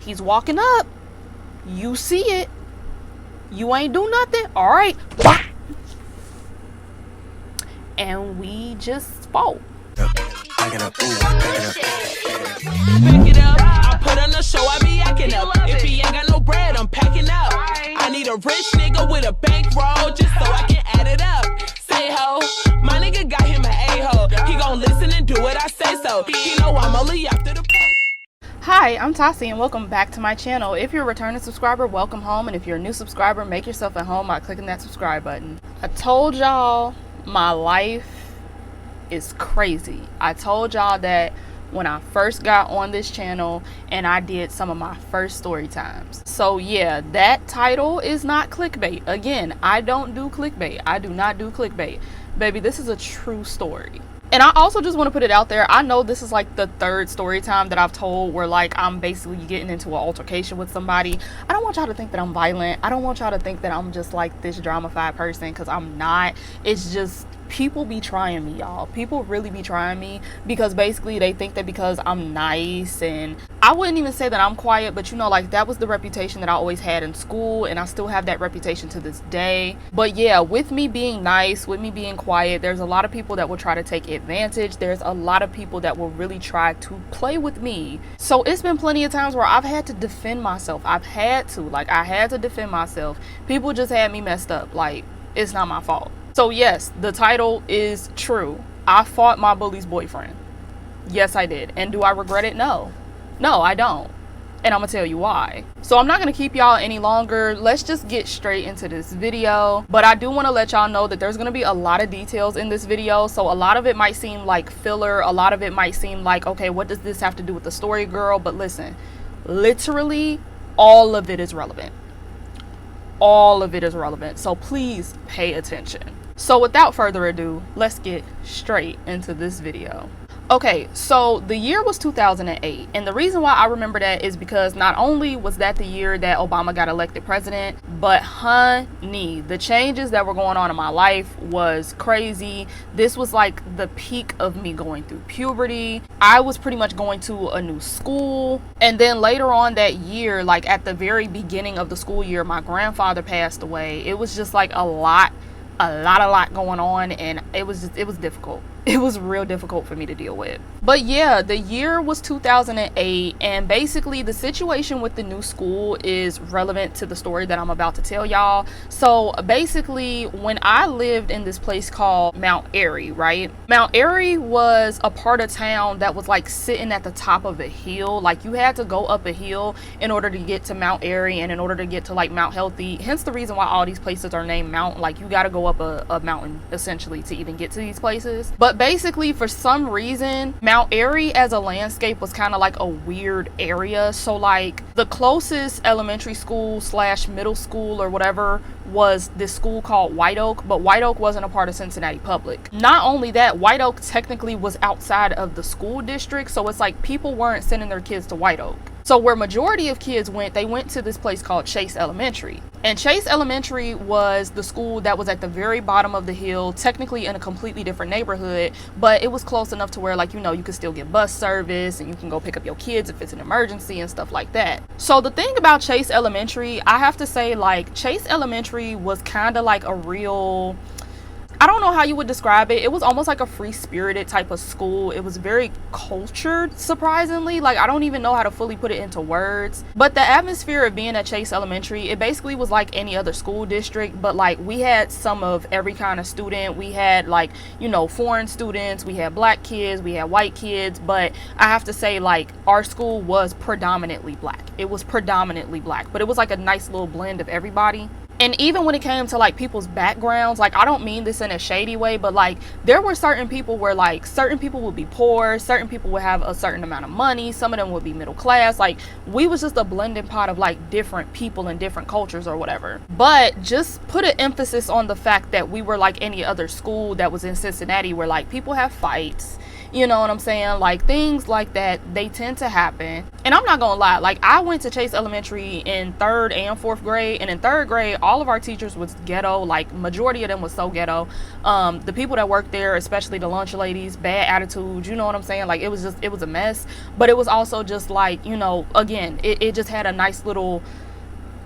He's walking up. You see it. You ain't do nothing. All right. And we just spoke. Back it up, I put on the show, I be acting up. If he ain't got no bread, I'm packing up. I need a rich nigga with a bankroll just so I can add it up. Say ho, my nigga got him an a-hole. He gon' listen and do what I say so. He know I'm only after the. Hi, I'm Tassie and welcome back to my channel. If you're a returning subscriber, welcome home. And if you're a new subscriber, make yourself at home by clicking that subscribe button. I told y'all my life is crazy. I told y'all that when I first got on this channel and I did some of my first story times. So yeah, that title is not clickbait. Again, I don't do clickbait. I do not do clickbait. Baby, this is a true story. And I also just want to put it out there, I know this is like the third story time that I've told where like I'm basically getting into an altercation with somebody. I don't want y'all to think that I'm violent. I don't want y'all to think that I'm just like this drama-fied person, because I'm not. It's just people be trying me, y'all. People really be trying me because basically they think that because I'm nice, and I wouldn't even say that I'm quiet, but you know, like that was the reputation that I always had in school, and I still have that reputation to this day. But yeah, with me being nice, with me being quiet, there's a lot of people that will try to take advantage. There's a lot of people that will really try to play with me. So it's been plenty of times where I've had to defend myself. I had to defend myself. People just had me messed up. Like, it's not my fault. So yes, the title is true. I fought my bully's boyfriend. Yes, I did. And do I regret it? No. No, I don't. And I'm gonna tell you why. So I'm not gonna keep y'all any longer. Let's just get straight into this video. But I do want to let y'all know that there's gonna be a lot of details in this video. So a lot of it might seem like filler. A lot of it might seem like, okay, what does this have to do with the story, girl? But listen, literally all of it is relevant. All of it is relevant. So please pay attention. So without further ado, let's get straight into this video. Okay, so the year was 2008, and the reason why I remember that is because not only was that the year that Obama got elected president, but honey, the changes that were going on in my life was crazy. This was like the peak of me going through puberty. I was pretty much going to a new school, and then later on that year, like at the very beginning of the school year, my grandfather passed away. It was just like a lot going on, and it was difficult. It was real difficult for me to deal with. But yeah, the year was 2008, and basically the situation with the new school is relevant to the story that I'm about to tell y'all. So basically, when I lived in this place called Mount Airy, right? Mount Airy was a part of town that was like sitting at the top of a hill. Like you had to go up a hill in order to get to Mount Airy and in order to get to like Mount Healthy. Hence the reason why all these places are named Mount. Like you got to go up a mountain essentially to even get to these places. But basically, for some reason, Mount Airy as a landscape was kind of like a weird area. So like the closest elementary school / middle school or whatever was this school called White Oak, but White Oak wasn't a part of Cincinnati Public. Not only that, White Oak technically was outside of the school district, so it's like people weren't sending their kids to White Oak. So where majority of kids went, they went to this place called Chase Elementary. And Chase Elementary was the school that was at the very bottom of the hill, technically in a completely different neighborhood, but it was close enough to where, like, you know, you could still get bus service and you can go pick up your kids if it's an emergency and stuff like that. So the thing about Chase Elementary, I have to say, like, Chase Elementary was kind of like a real, I don't know how you would describe it. It was almost like a free-spirited type of school. It was very cultured, surprisingly. Like, I don't even know how to fully put it into words. But the atmosphere of being at Chase Elementary, it basically was like any other school district, but like we had some of every kind of student. We had like, you know, foreign students, we had black kids, we had white kids, but I have to say, like, our school was predominantly black. It was predominantly black, but it was like a nice little blend of everybody. And even when it came to like people's backgrounds, like I don't mean this in a shady way, but like there were certain people where like certain people would be poor, certain people would have a certain amount of money, some of them would be middle class. Like we was just a blending pot of like different people and different cultures or whatever. But just put an emphasis on the fact that we were like any other school that was in Cincinnati where like people have fights You know what I'm saying? Like, things like that, they tend to happen. And I'm not gonna lie, like, I went to Chase Elementary in 3rd and 4th grade, and in 3rd grade, all of our teachers was ghetto. Like, majority of them was so ghetto. The people that worked there, especially the lunch ladies, bad attitudes, you know what I'm saying? Like, it was a mess. But it was also just like, you know, again, it just had a nice little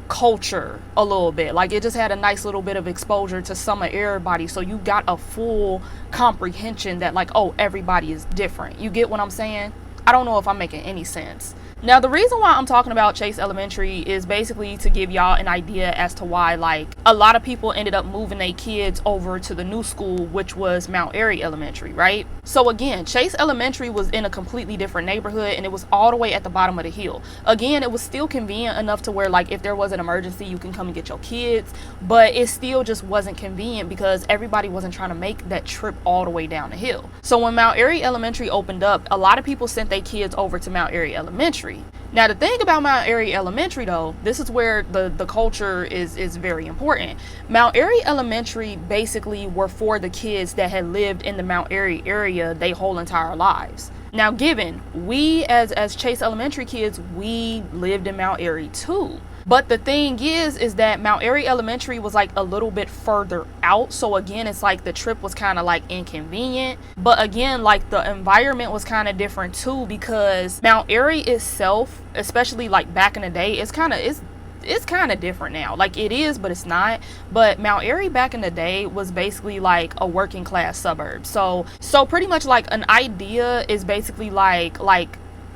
culture a little bit. Like, it just had a nice little bit of exposure to some of everybody, so you got a full comprehension that, like, oh, everybody is different. You get what I'm saying? I don't know if I'm making any sense. Now, the reason why I'm talking about Chase Elementary is basically to give y'all an idea as to why, like, a lot of people ended up moving their kids over to the new school, which was Mount Airy Elementary, right? So again, Chase Elementary was in a completely different neighborhood, and it was all the way at the bottom of the hill. Again, it was still convenient enough to where, like, if there was an emergency, you can come and get your kids, but it still just wasn't convenient because everybody wasn't trying to make that trip all the way down the hill. So when Mount Airy Elementary opened up, a lot of people sent their kids over to Mount Airy Elementary. Now, the thing about Mount Airy Elementary, though, this is where the culture is very important. Mount Airy Elementary basically were for the kids that had lived in the Mount Airy area their whole entire lives. Now, given we as Chase Elementary kids, we lived in Mount Airy too. But the thing is that Mount Airy Elementary was like a little bit further out. So again, it's like the trip was kind of like inconvenient. But again, like the environment was kind of different too, because Mount Airy itself, especially like back in the day, it's kind of different now. Like, it is, but it's not. But Mount Airy back in the day was basically like a working class suburb. So pretty much like an idea is basically like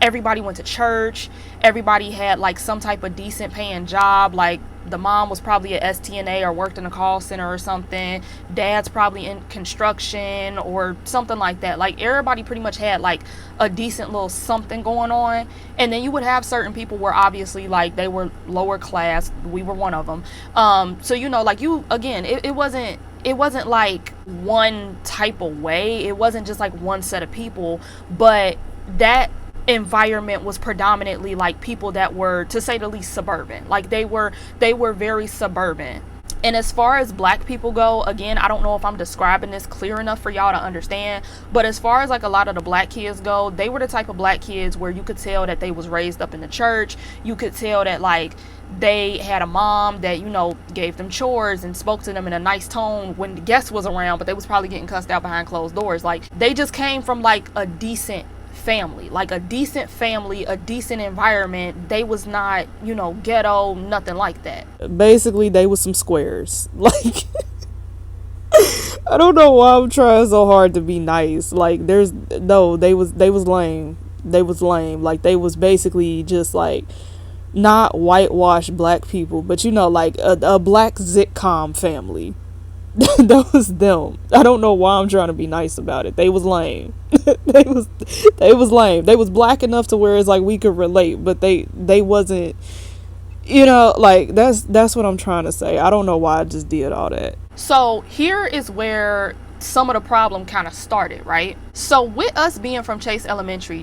everybody went to church, everybody had like some type of decent paying job. Like, the mom was probably a STNA or worked in a call center or something. Dad's probably in construction or something like that. Like, everybody pretty much had like a decent little something going on. And then you would have certain people where obviously like they were lower class. We were one of them. So, you know, like, you, again, it wasn't like one type of way. It wasn't just like one set of people, but that environment was predominantly like people that were, to say the least, suburban. Like, they were very suburban. And as far as black people go, again, I don't know if I'm describing this clear enough for y'all to understand, but as far as like a lot of the black kids go, they were the type of black kids where you could tell that they was raised up in the church. You could tell that like they had a mom that, you know, gave them chores and spoke to them in a nice tone when the guest was around, but they was probably getting cussed out behind closed doors. Like, they just came from like a decent family, a decent environment. They was not, you know, ghetto, nothing like that. Basically, they was some squares. Like, I don't know why I'm trying so hard to be nice. Like, they was lame. They was lame. Like, they was basically just like not whitewashed black people, but, you know, like a black sitcom family. That was them. I don't know why I'm trying to be nice about it. They was lame. they was lame. They was black enough to where it's like we could relate, but they wasn't, you know, like, that's what I'm trying to say. I don't know why I just did all that. So here is where some of the problem kind of started, right? So with us being from Chase Elementary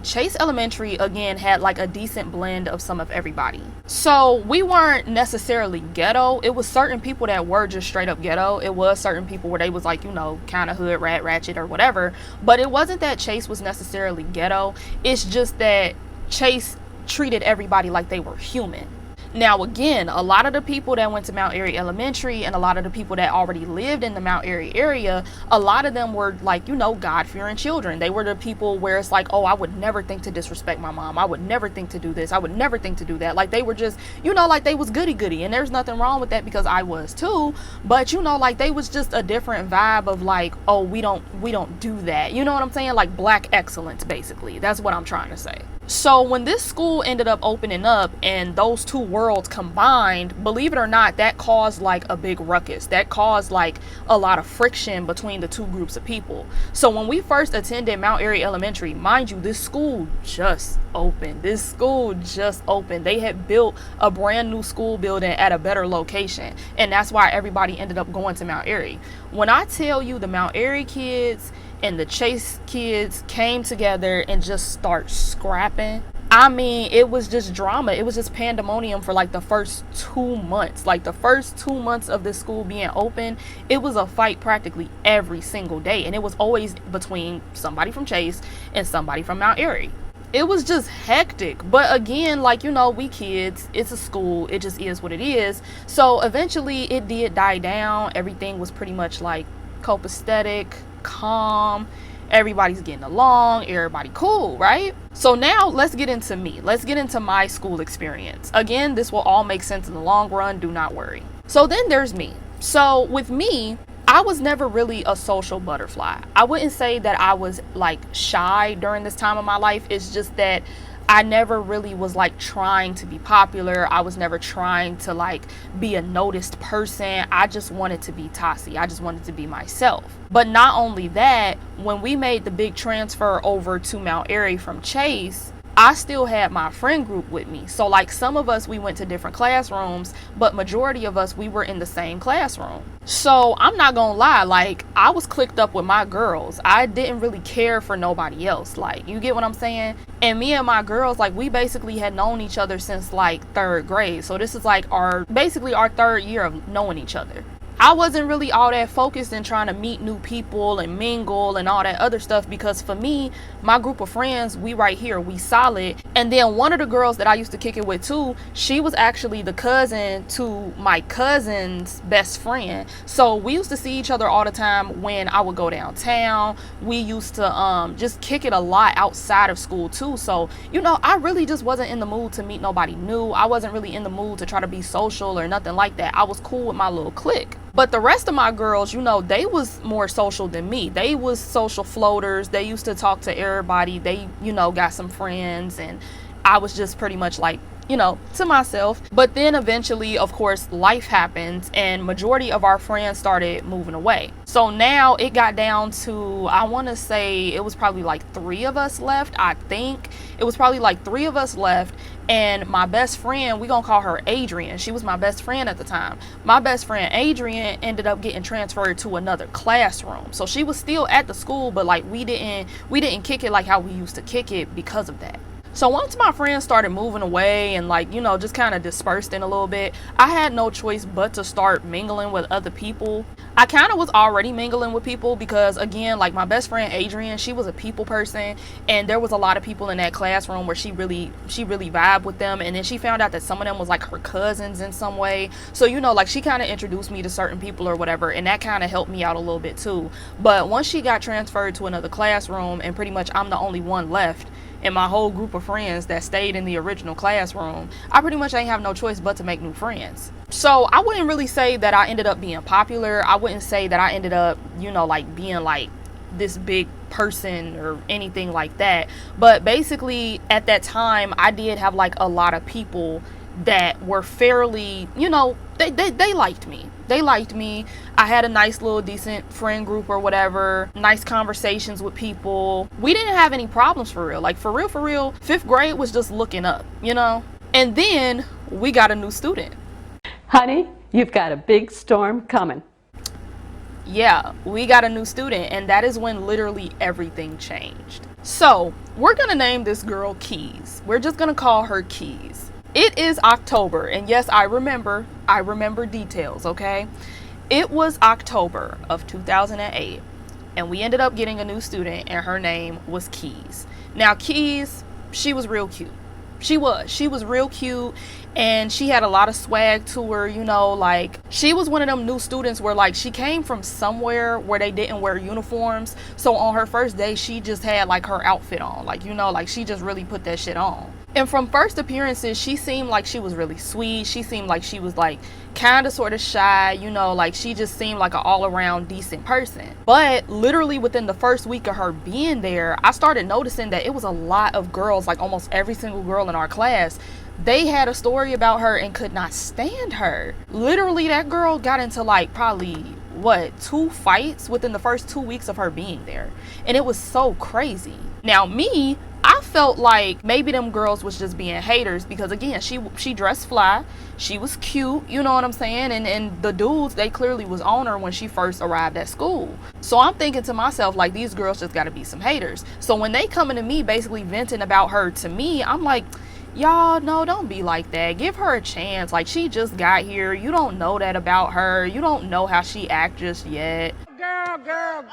again had like a decent blend of some of everybody. So we weren't necessarily ghetto. It was certain people that were just straight up ghetto. It was certain people where they was like, you know, kind of hood, ratchet or whatever. But it wasn't that Chase was necessarily ghetto. It's just that Chase treated everybody like they were human. Now, again, a lot of the people that went to Mount Airy Elementary and a lot of the people that already lived in the Mount Airy area, a lot of them were like, you know, God-fearing children. They were the people where it's like, oh, I would never think to disrespect my mom. I would never think to do this. I would never think to do that. Like, they were just, you know, like, they was goody-goody. And there's nothing wrong with that because I was too. But, you know, like, they was just a different vibe of like, oh, we don't do that. You know what I'm saying? Like, black excellence, basically. That's what I'm trying to say. So when this school ended up opening up and those two worlds combined, believe it or not, that caused like a big ruckus. That caused like a lot of friction between the two groups of people. So when we first attended Mount Airy Elementary, mind you, this school just opened. They had built a brand new school building at a better location. And that's why everybody ended up going to Mount Airy. When I tell you the Mount Airy kids and the Chase kids came together and just start scrapping, I mean, it was just drama. It was just pandemonium for like the first 2 months. Like the first 2 months of this school being open, it was a fight practically every single day. And it was always between somebody from Chase and somebody from Mount Airy. It was just hectic. But again, like, you know, we kids, it's a school, it just is what it is. So eventually it did die down. Everything was pretty much like copacetic, calm. Everybody's getting along, everybody cool, right? So now let's get into me. Let's get into my school experience. Again, this will all make sense in the long run, do not worry. So then there's me. So with me, I was never really a social butterfly. I wouldn't say that I was like shy during this time of my life. It's just that I never really was like trying to be popular. I was never trying to like be a noticed person. I just wanted to be Tasi. I just wanted to be myself. But not only that, when we made the big transfer over to Mount Airy from Chase, I still had my friend group with me. So like some of us, we went to different classrooms, but majority of us, we were in the same classroom. So I'm not gonna lie, like I was clicked up with my girls. I didn't really care for nobody else. Like, you get what I'm saying? And me and my girls, like we basically had known each other since like 3rd grade. So this is like basically our 3rd year of knowing each other. I wasn't really all that focused in trying to meet new people and mingle and all that other stuff, because for me, my group of friends, we right here, we solid. And then one of the girls that I used to kick it with too, she was actually the cousin to my cousin's best friend. So we used to see each other all the time when I would go downtown. We used to just kick it a lot outside of school too. So, you know, I really just wasn't in the mood to meet nobody new. I wasn't really in the mood to try to be social or nothing like that. I was cool with my little clique. But the rest of my girls, you know, they was more social than me. They was social floaters. They used to talk to everybody. They, you know, got some friends, and I was just pretty much like, you know, to myself. But then eventually, of course, life happens and majority of our friends started moving away. So now it got down to, I want to say it was probably like 3 of us left. I think it was probably like 3 of us left. And my best friend, we gonna call her Adrian. She was my best friend at the time. My best friend Adrian ended up getting transferred to another classroom. So she was still at the school, but like we didn't kick it like how we used to kick it because of that. So once my friends started moving away and like, you know, just kind of dispersed in a little bit, I had no choice but to start mingling with other people. I kind of was already mingling with people because, again, like my best friend Adrian, she was a people person, and there was a lot of people in that classroom where she really vibed with them. And then she found out that some of them was like her cousins in some way. So, you know, like she kind of introduced me to certain people or whatever, and that kind of helped me out a little bit too. But once she got transferred to another classroom and pretty much I'm the only one left in my whole group of friends that stayed in the original classroom, I pretty much ain't have no choice but to make new friends. So I wouldn't really say that I ended up being popular. I wouldn't say that I ended up, you know, like being like this big person or anything like that. But basically at that time, I did have like a lot of people that were fairly, you know, they liked me. They liked me. I had a nice little decent friend group or whatever, nice conversations with people. We didn't have any problems for real. Like for real, 5th grade was just looking up, you know? And then we got a new student. Honey, you've got a big storm coming. Yeah, we got a new student, and that is when literally everything changed. So we're gonna name this girl Keys. We're just gonna call her Keys. It is October, and yes, I remember details, okay? It was October of 2008, and we ended up getting a new student, and her name was Keys. Now, Keys, she was real cute. She was real cute, and she had a lot of swag to her, you know, like she was one of them new students where like she came from somewhere where they didn't wear uniforms. So on her first day, she just had like her outfit on, like, you know, like she just really put that shit on. And from first appearances, she seemed like she was really sweet. She seemed like she was like kind of sort of shy, you know, like she just seemed like an all-around decent person. But literally within the first week of her being there, I started noticing that it was a lot of girls, like almost every single girl in our class, they had a story about her and could not stand her. Literally, that girl got into like probably 2 fights within the first 2 weeks of her being there. And it was so crazy. Now me, I felt like maybe them girls was just being haters because, again, she dressed fly, she was cute, you know what I'm saying, and the dudes, they clearly was on her when she first arrived at school. So I'm thinking to myself, like, these girls just gotta be some haters. So when they coming to me basically venting about her to me, I'm like, y'all, no, don't be like that. Give her a chance. Like, she just got here. You don't know that about her. You don't know how she act just yet. Girl.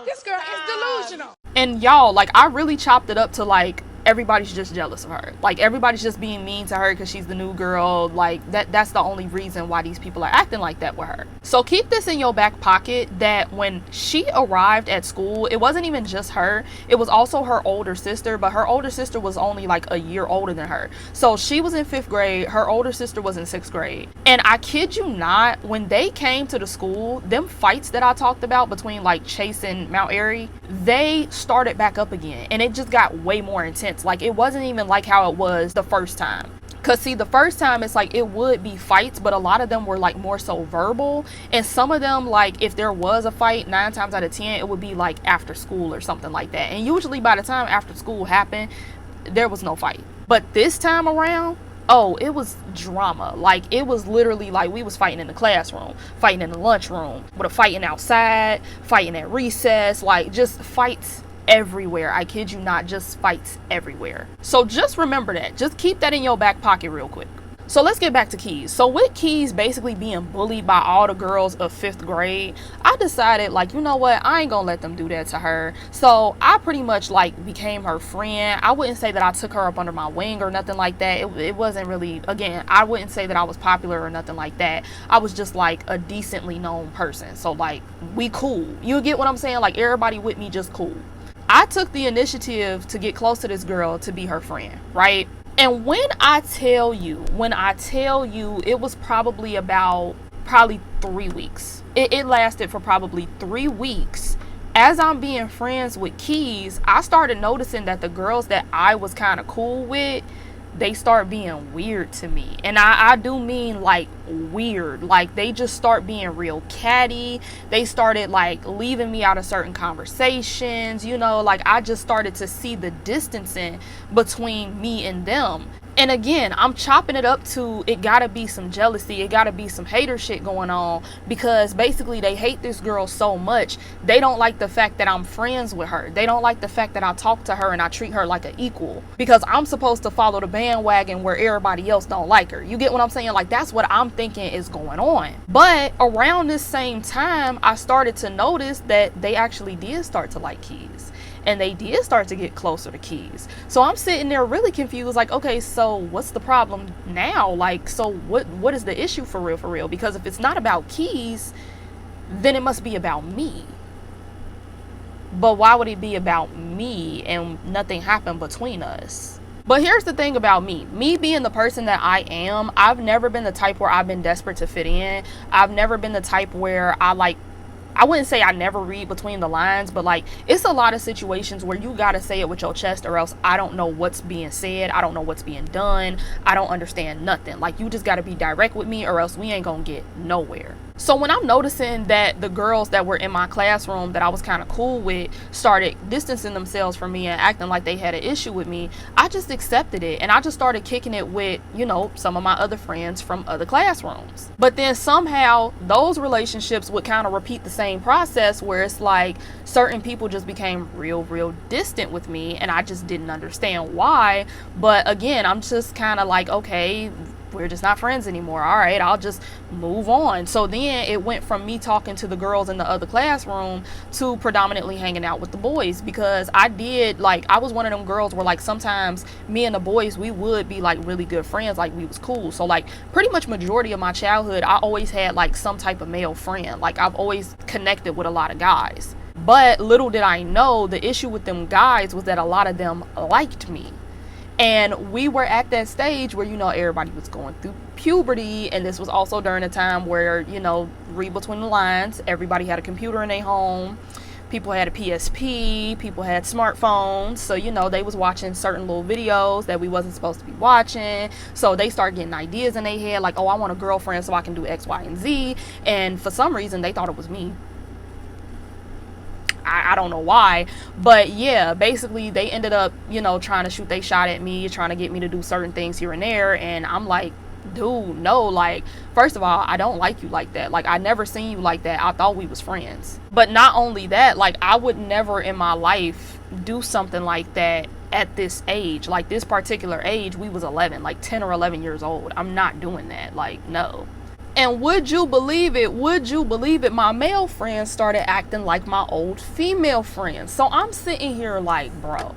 This girl is delusional. And y'all, like, I really chopped it up to, like, everybody's just jealous of her. Like, everybody's just being mean to her because she's the new girl. Like, that's the only reason why these people are acting like that with her. So keep this in your back pocket that when she arrived at school, it wasn't even just her. It was also her older sister, but her older sister was only like a year older than her. So she was in 5th grade. Her older sister was in 6th grade. And I kid you not, when they came to the school, them fights that I talked about between like Chase and Mount Airy, they started back up again. And it just got way more intense. Like, it wasn't even like how it was the first time. Because, see, the first time, it's like it would be fights, but a lot of them were, like, more so verbal. And some of them, like, if there was a fight, 9 times out of 10, it would be, like, after school or something like that. And usually by the time after school happened, there was no fight. But this time around, oh, it was drama. Like, it was literally like we was fighting in the classroom, fighting in the lunchroom, but fighting outside, fighting at recess, like, just fights everywhere. I kid you not, just fights everywhere. So just remember that. Just keep that in your back pocket real quick. So let's get back to Keys. So with Keys basically being bullied by all the girls of 5th grade, I decided, like, you know what, I ain't gonna let them do that to her. So I pretty much, like, became her friend. I wouldn't say that I took her up under my wing or nothing like that. It wasn't really, again, I wouldn't say that I was popular or nothing like that. I was just like a decently known person. So, like, we cool. You get what I'm saying? Like, everybody with me just cool. I took the initiative to get close to this girl to be her friend, right? And when I tell you, it was probably 3 weeks. It lasted for probably 3 weeks. As I'm being friends with Keys, I started noticing that the girls that I was kind of cool with, they start being weird to me. And I do mean, like, weird. Like, they just start being real catty. They started, like, leaving me out of certain conversations, you know, like, I just started to see the distancing between me and them. And again, I'm chopping it up to, it gotta be some jealousy, it gotta be some hater shit going on, because basically they hate this girl so much. They don't like the fact that I'm friends with her. They don't like the fact that I talk to her and I treat her like an equal, because I'm supposed to follow the bandwagon where everybody else don't like her. You get what I'm saying? Like, that's what I'm thinking is going on. But around this same time, I started to notice that they actually did start to like Keys. And they did start to get closer to Keys. So I'm sitting there really confused, like, okay, so what's the problem now? Like, so what is the issue for real? Because if it's not about Keys, then it must be about me. But why would it be about me and nothing happened between us? But here's the thing about me being the person that I am, I've never been the type where I've been desperate to fit in. I've never been the type where I wouldn't say I never read between the lines, but, like, it's a lot of situations where you gotta say it with your chest, or else I don't know what's being said. I don't know what's being done. I don't understand nothing. Like, you just gotta be direct with me, or else we ain't gonna get nowhere. So when I'm noticing that the girls that were in my classroom that I was kind of cool with started distancing themselves from me and acting like they had an issue with me, I just accepted it. And I just started kicking it with, you know, some of my other friends from other classrooms. But then somehow those relationships would kind of repeat the same process, where it's like certain people just became real distant with me, and I just didn't understand why. But again, I'm just kind of like, okay, we're just not friends anymore. All right, I'll just move on. So then it went from me talking to the girls in the other classroom to predominantly hanging out with the boys, because I was one of them girls where, like, sometimes me and the boys, we would be like really good friends, like we was cool. So, like, pretty much majority of my childhood, I always had like some type of male friend. Like, I've always connected with a lot of guys. But little did I know, the issue with them guys was that a lot of them liked me. And we were at that stage where, you know, everybody was going through puberty, and this was also during a time where, you know, read between the lines, everybody had a computer in their home, people had a PSP, people had smartphones, so, you know, they was watching certain little videos that we wasn't supposed to be watching. So they started getting ideas in their head, like, oh, I want a girlfriend so I can do X, Y, and Z. And for some reason, they thought it was me. I don't know why. But yeah, basically they ended up, you know, trying to shoot they shot at me, trying to get me to do certain things here and there. And I'm like, dude, no, like, first of all, I don't like you like that. Like, I never seen you like that. I thought we was friends. But not only that, like, I would never in my life do something like that at this age. Like, this particular age, we was 11, like 10 or 11 years old. I'm not doing that. Like, no. And would you believe it, my male friends started acting like my old female friends. So I'm sitting here like, bro,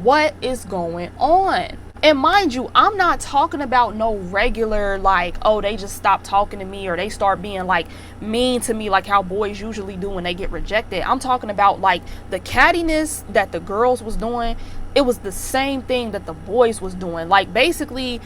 what is going on? And mind you, I'm not talking about no regular, like, oh, they just stopped talking to me or they start being like mean to me like how boys usually do when they get rejected. I'm talking about like the cattiness that the girls was doing. It was the same thing that the boys was doing. Like, basically,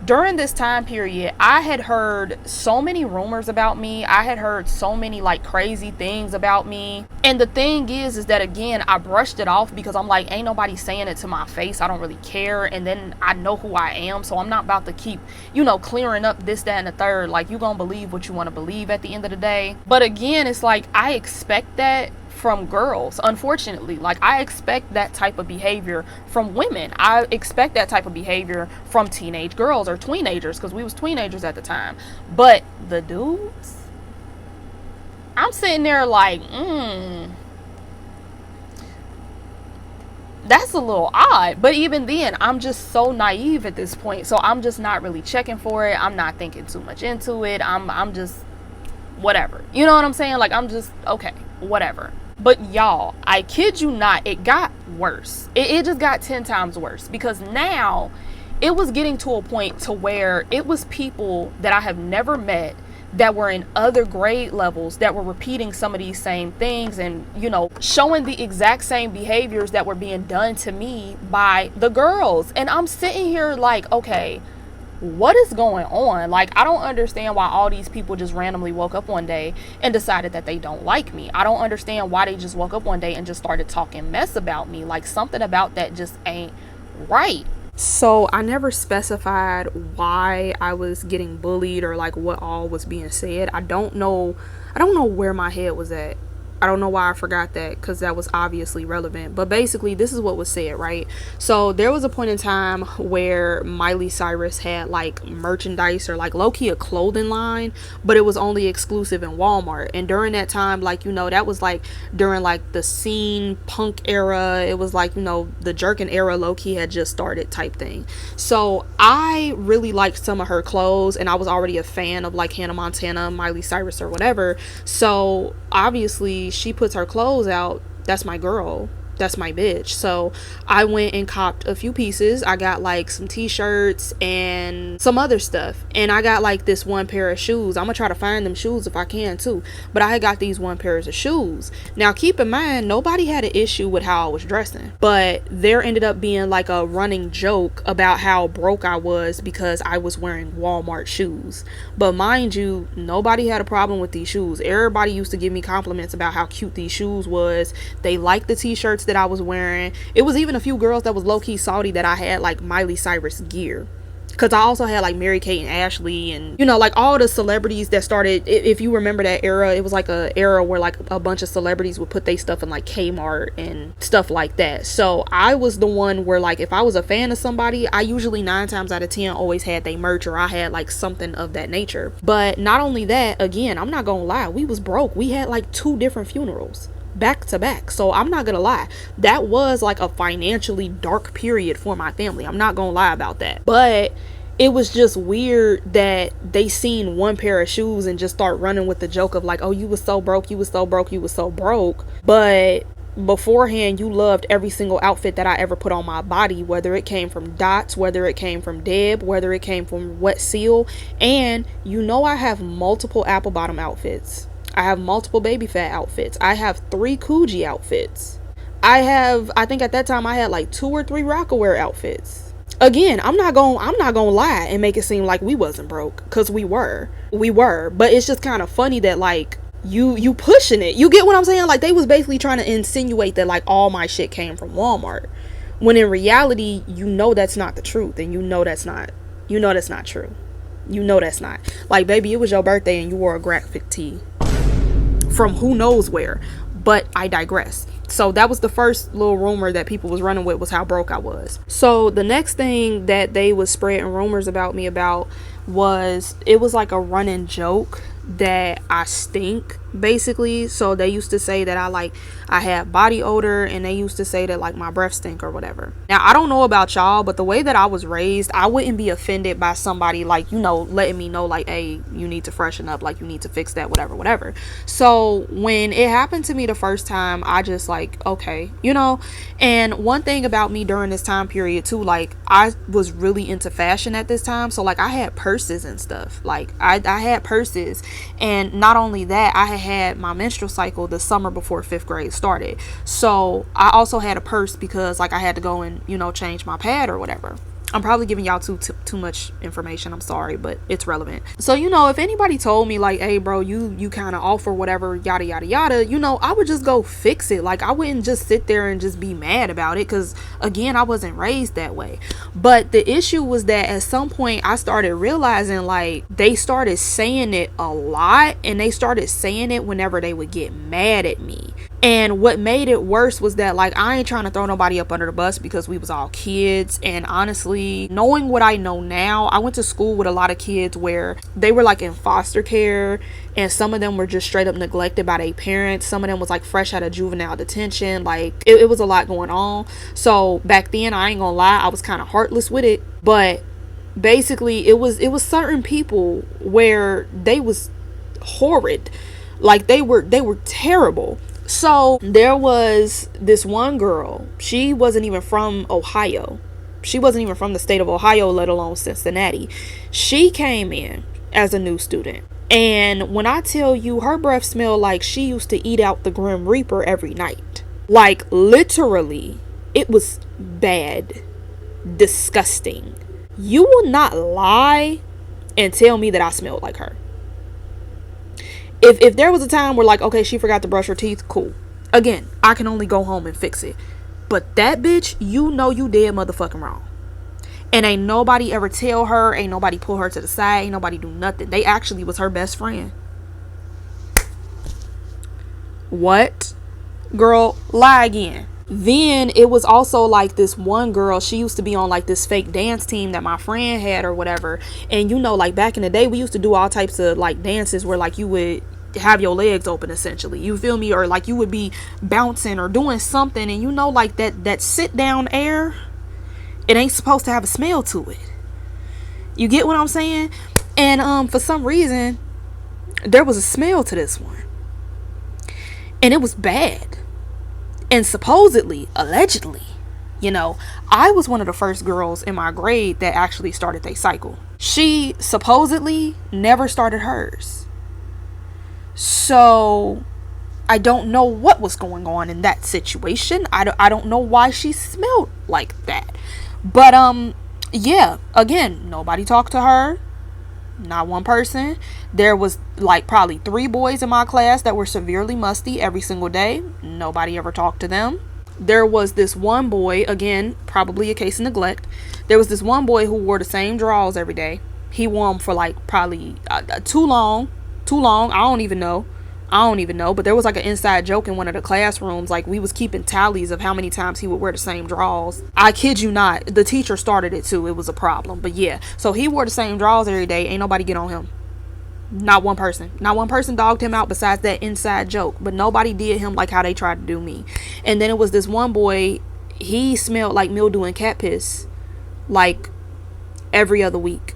during this time period, I had heard so many rumors about me. I had heard so many like crazy things about me. And the thing is that, again, I brushed it off because I'm like, ain't nobody saying it to my face. I don't really care. And then I know who I am. So I'm not about to keep, you know, clearing up this, that, and the third. Like, you gonna believe what you want to believe at the end of the day. But again, it's like, I expect that from girls, unfortunately. Like, I expect that type of behavior from women. I expect that type of behavior from teenage girls or teenagers, because we was teenagers at the time. But the dudes, I'm sitting there like, that's a little odd. But even then, I'm just so naive at this point, so I'm just not really checking for it. I'm not thinking too much into it. I'm just whatever, you know what I'm saying? Like, I'm just okay, whatever. But y'all, I kid you not, it got worse. It just got 10 times worse, because now it was getting to a point to where it was people that I have never met that were in other grade levels that were repeating some of these same things and, you know, showing the exact same behaviors that were being done to me by the girls. And I'm sitting here like, okay, what is going on? Like, I don't understand why all these people just randomly woke up one day and decided that they don't like me. I don't understand why they just woke up one day and just started talking mess about me. Like, something about that just ain't right. So I never specified why I was getting bullied or like what all was being said. I don't know where my head was at. I don't know why I forgot that, because that was obviously relevant. But basically, this is what was said, right? So there was a point in time where Miley Cyrus had like merchandise or like low-key a clothing line, but it was only exclusive in Walmart. And during that time, like, you know, that was like during like the scene punk era. It was like, you know, the jerkin era low-key had just started type thing. So I really liked some of her clothes, and I was already a fan of like Hannah Montana, Miley Cyrus, or whatever. So obviously, she puts her clothes out, that's my girl, that's my bitch. So I went and copped a few pieces. I got like some t-shirts and some other stuff, and I got like this one pair of shoes. I'm gonna try to find them shoes if I can too, but I got these one pairs of shoes. Now keep in mind, nobody had an issue with how I was dressing, but there ended up being like a running joke about how broke I was because I was wearing Walmart shoes. But mind you, nobody had a problem with these shoes. Everybody used to give me compliments about how cute these shoes was. They liked the t-shirts that I was wearing. It was even a few girls that was low-key salty that I had like Miley Cyrus gear, because I also had like Mary-Kate and Ashley, and you know, like all the celebrities that started, if you remember that era, it was like a era where like a bunch of celebrities would put their stuff in like Kmart and stuff like that. So I was the one where like if I was a fan of somebody, I usually 9 times out of 10 always had their merch, or I had like something of that nature. But not only that, again, I'm not gonna lie, we was broke. We had like 2 different funerals back to back. So I'm not gonna lie, that was like a financially dark period for my family. I'm not gonna lie about that. But it was just weird that they seen one pair of shoes and just start running with the joke of like, oh, you was so broke, you was so broke, you was so broke. But beforehand, you loved every single outfit that I ever put on my body, whether it came from Dots, whether it came from Deb, whether it came from Wet Seal. And you know, I have multiple apple bottom outfits. I have multiple baby fat outfits. I have 3 Coogee outfits. I think at that time I had like 2 or 3 Rocawear outfits. Again, I'm not gonna lie and make it seem like we wasn't broke, because we were. But it's just kind of funny that like you pushing it. You get what I'm saying? Like, they was basically trying to insinuate that like all my shit came from Walmart, when in reality, you know that's not the truth, and you know that's not true. You know that's not. Like, baby, it was your birthday and you wore a graphic tee from who knows where. But I digress. So that was the first little rumor that people was running with, was how broke I was. So the next thing that they was spreading rumors about me about was, it was like a running joke that I stink, basically. So they used to say that I had body odor, and they used to say that like my breath stink or whatever. Now I don't know about y'all, but the way that I was raised, I wouldn't be offended by somebody like, you know, letting me know like, hey, you need to freshen up, like you need to fix that, whatever. So when it happened to me the first time, I just like, okay, you know. And one thing about me during this time period too, like I was really into fashion at this time. So like I had purses and stuff. Like I had purses. And not only that, I had my menstrual cycle the summer before 5th grade started. So I also had a purse because like I had to go and, you know, change my pad or whatever. I'm probably giving y'all too much information. I'm sorry, but it's relevant. So, you know, if anybody told me like, hey bro, you kind of off or whatever, yada yada yada, you know, I would just go fix it. Like I wouldn't just sit there and just be mad about it, because again, I wasn't raised that way. But the issue was that at some point I started realizing like they started saying it a lot, and they started saying it whenever they would get mad at me. And what made it worse was that like I ain't trying to throw nobody up under the bus, because we was all kids. And honestly, knowing what I know now, I went to school with a lot of kids where they were like in foster care, and some of them were just straight up neglected by their parents. Some of them was like fresh out of juvenile detention. Like it was a lot going on. So back then, I ain't gonna lie, I was kind of heartless with it. But basically it was certain people where they was horrid. Like they were terrible. So there was this one girl, she wasn't even from Ohio. She wasn't even from the state of Ohio, let alone Cincinnati. She came in as a new student. And when I tell you, her breath smelled like she used to eat out the Grim Reaper every night. Like literally, it was bad, disgusting. You will not lie and tell me that I smelled like her. If there was a time where like, okay, she forgot to brush her teeth, cool. Again, I can only go home and fix it. But that bitch, you know you dead motherfucking wrong. And ain't nobody ever tell her, ain't nobody pull her to the side, ain't nobody do nothing. They actually was her best friend. What? Girl, lie again. Then it was also like this one girl, she used to be on like this fake dance team that my friend had or whatever. And you know, like back in the day, we used to do all types of like dances where like you would have your legs open, essentially, you feel me, or like you would be bouncing or doing something, and you know, like that sit down air, it ain't supposed to have a smell to it. You get what I'm saying? And for some reason there was a smell to this one, and it was bad. And supposedly, allegedly, you know, I was one of the first girls in my grade that actually started their cycle. She supposedly never started hers. So I don't know what was going on in that situation. I don't know why she smelled like that. But yeah, again, nobody talked to her. Not one person. There was like probably 3 boys in my class that were severely musty every single day. Nobody ever talked to them. There was this one boy, again, probably a case of neglect. There was this one boy who wore the same drawers every day. He wore them for like probably too long. I don't even know. But there was like an inside joke in one of the classrooms. Like we was keeping tallies of how many times he would wear the same drawers. I kid you not. The teacher started it too. It was a problem. But yeah. So he wore the same drawers every day. Ain't nobody get on him. Not one person. Not one person dogged him out besides that inside joke. But nobody did him like how they tried to do me. And then it was this one boy. He smelled like mildew and cat piss like every other week.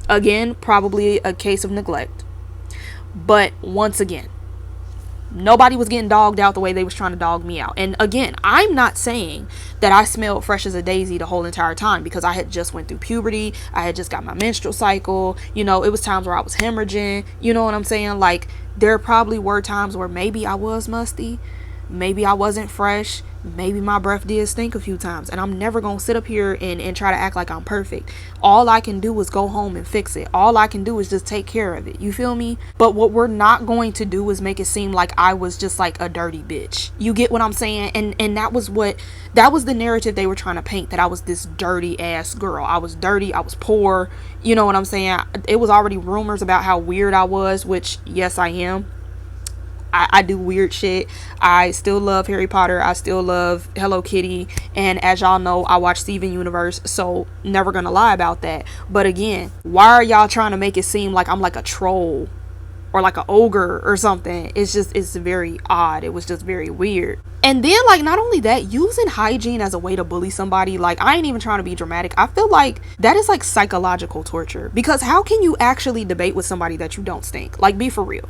Again, probably a case of neglect. But once again, nobody was getting dogged out the way they was trying to dog me out. And again, I'm not saying that I smelled fresh as a daisy the whole entire time, because I had just went through puberty. I had just got my menstrual cycle. You know, it was times where I was hemorrhaging. You know what I'm saying? Like, there probably were times where maybe I was musty. Maybe I wasn't fresh. Maybe my breath did stink a few times. And I'm never going to sit up here and try to act like I'm perfect. All I can do is go home and fix it. All I can do is just take care of it. You feel me? But what we're not going to do is make it seem like I was just like a dirty bitch. You get what I'm saying? And that was the narrative they were trying to paint, that I was this dirty ass girl. I was dirty. I was poor. You know what I'm saying? It was already rumors about how weird I was, which yes, I am. I do weird shit. I still love Harry Potter. I still love Hello Kitty. And as y'all know, I watch Steven Universe. So never gonna lie about that. But again, why are y'all trying to make it seem like I'm like a troll or like an ogre or something? It's very odd. It was just very weird. And then, like, not only that, using hygiene as a way to bully somebody, like, I ain't even trying to be dramatic. I feel like that is like psychological torture. Because how can you actually debate with somebody that you don't stink? Like, be for real.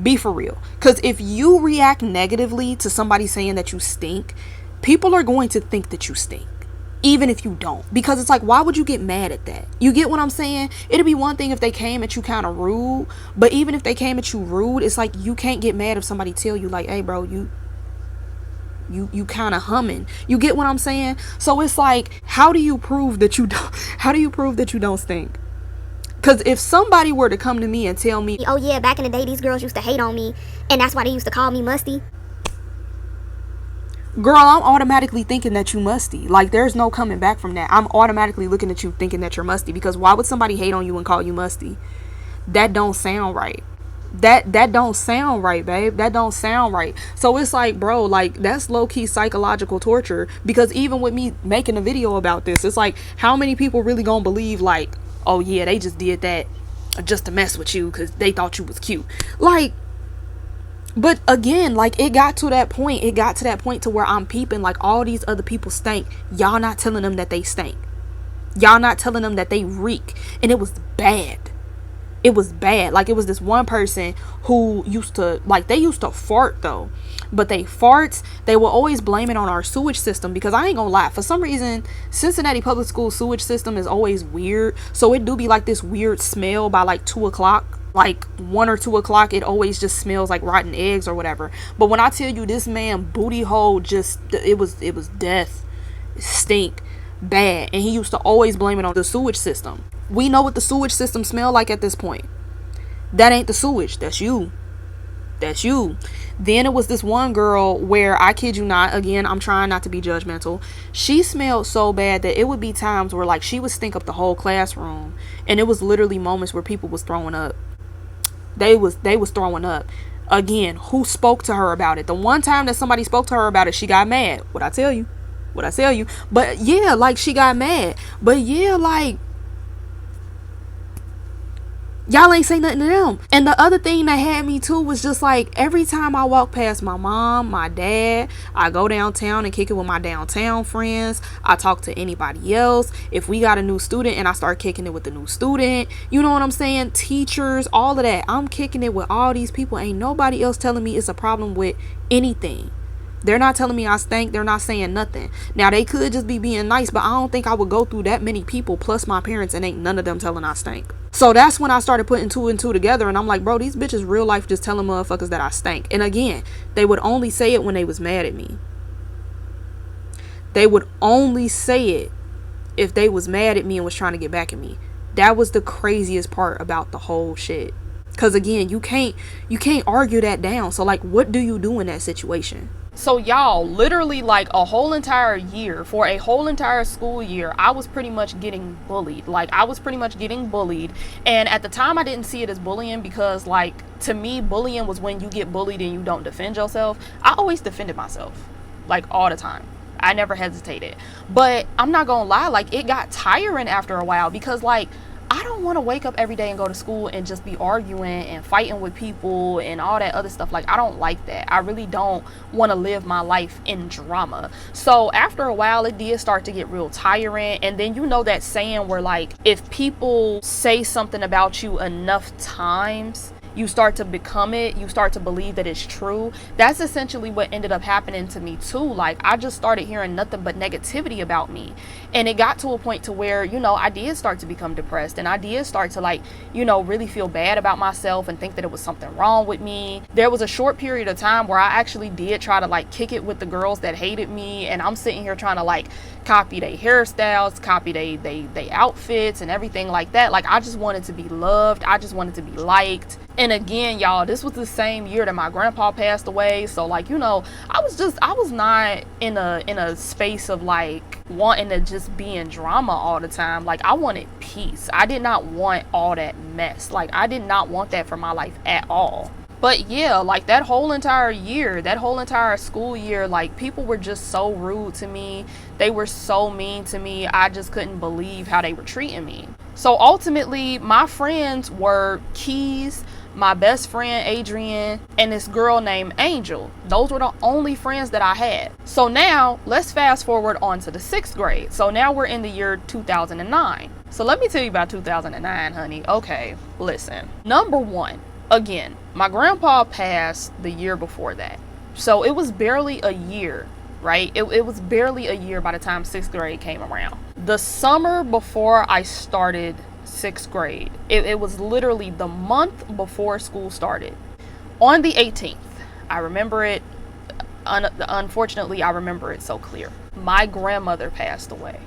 Be for real. Because if you react negatively to somebody saying that you stink, people are going to think that you stink, even if you don't. Because it's like, why would you get mad at that? You get what I'm saying? It'd be one thing if they came at you kind of rude, but even if they came at you rude, it's like you can't get mad if somebody tell you like, hey bro, you kind of humming. You get what I'm saying? So it's like, how do you prove that you don't stink? Because if somebody were to come to me and tell me, oh yeah, back in the day these girls used to hate on me and that's why they used to call me musty, girl, I'm automatically thinking that you musty. Like, there's no coming back from that. I'm automatically looking at you thinking that you're musty. Because why would somebody hate on you and call you musty? That don't sound right. That don't sound right, babe. That don't sound right. So it's like, bro, like, that's low-key psychological torture. Because even with me making a video about this, it's like, how many people really gonna believe, like, oh yeah, they just did that just to mess with you because they thought you was cute? Like, but again, like, it got to that point to where I'm peeping, like, all these other people stink. Y'all not telling them that they stink. Y'all not telling them that they reek. And it was bad. It was bad. Like, it was this one person who used to, like, they used to fart though. But they farts, they will always blame it on our sewage system. Because I ain't gonna lie, for some reason, Cincinnati public school sewage system is always weird. So it do be like this weird smell by like 2 o'clock. Like 1 or 2 o'clock, it always just smells like rotten eggs or whatever. But when I tell you, this man booty hole just, it was death. Stink. Bad. And he used to always blame it on the sewage system. We know what the sewage system smell like at this point. That ain't the sewage. That's you. That's you. Then it was this one girl where, I kid you not, again, I'm trying not to be judgmental, she smelled so bad that it would be times where, like, she would stink up the whole classroom, and it was literally moments where people was throwing up. They was throwing up. Again, who spoke to her about it? The one time that somebody spoke to her about it, she got mad. What'd I tell you? But yeah, like, she got mad. But yeah, like, y'all ain't say nothing to them. And the other thing that had me too was just like, every time I walk past my mom, my dad, I go downtown and kick it with my downtown friends, I talk to anybody else, if we got a new student and I start kicking it with the new student, you know what I'm saying, teachers, all of that, I'm kicking it with all these people. Ain't nobody else telling me it's a problem with anything. They're not telling me I stink. They're not saying nothing. Now, they could just be being nice, but I don't think I would go through that many people plus my parents and ain't none of them telling I stink. So that's when I started putting 2 and 2 together, and I'm like, bro, these bitches real life just telling motherfuckers that I stink. And again, they would only say it when they was mad at me. They would only say it if they was mad at me and was trying to get back at me. That was the craziest part about the whole shit. Because again, you can't argue that down. So like, what do you do in that situation? So y'all, literally like a whole entire year, for a whole entire school year, I was pretty much getting bullied. Like, I was pretty much getting bullied. And at the time, I didn't see it as bullying because, like, to me, bullying was when you get bullied and you don't defend yourself. I always defended myself, like, all the time. I never hesitated. But I'm not gonna lie, like, it got tiring after a while because, like, I don't want to wake up every day and go to school and just be arguing and fighting with people and all that other stuff. Like, I don't like that. I really don't want to live my life in drama. So after a while, it did start to get real tiring. And then, you know that saying where, like, if people say something about you enough times, you start to become it, you start to believe that it's true. That's essentially what ended up happening to me too. Like, I just started hearing nothing but negativity about me. And it got to a point to where, you know, I did start to become depressed, and I did start to, like, you know, really feel bad about myself and think that it was something wrong with me. There was a short period of time where I actually did try to, like, kick it with the girls that hated me, and I'm sitting here trying to, like, copy their hairstyles, copy they outfits and everything like that. Like, I just wanted to be loved. I just wanted to be liked. And again, y'all, this was the same year that my grandpa passed away. So, like, you know, I was not in a space of, like, wanting to just be in drama all the time. Like, I wanted peace. I did not want all that mess. Like, I did not want that for my life at all. But yeah, like that whole entire school year, like people were just so rude to me. They were so mean to me. I just couldn't believe how they were treating me. So ultimately, my friends were Keys, my best friend Adrian, and this girl named Angel. Those were the only friends that I had. So now let's fast forward on to the 6th grade. So now we're in the year 2009. So let me tell you about 2009, honey. Okay, listen. Number one, again, my grandpa passed the year before that. So it was barely a year, right? It was barely a year by the time 6th grade came around. The summer before I started 6th grade, it was literally the month before school started. On the 18th, I remember it, unfortunately, I remember it so clear. My grandmother passed away.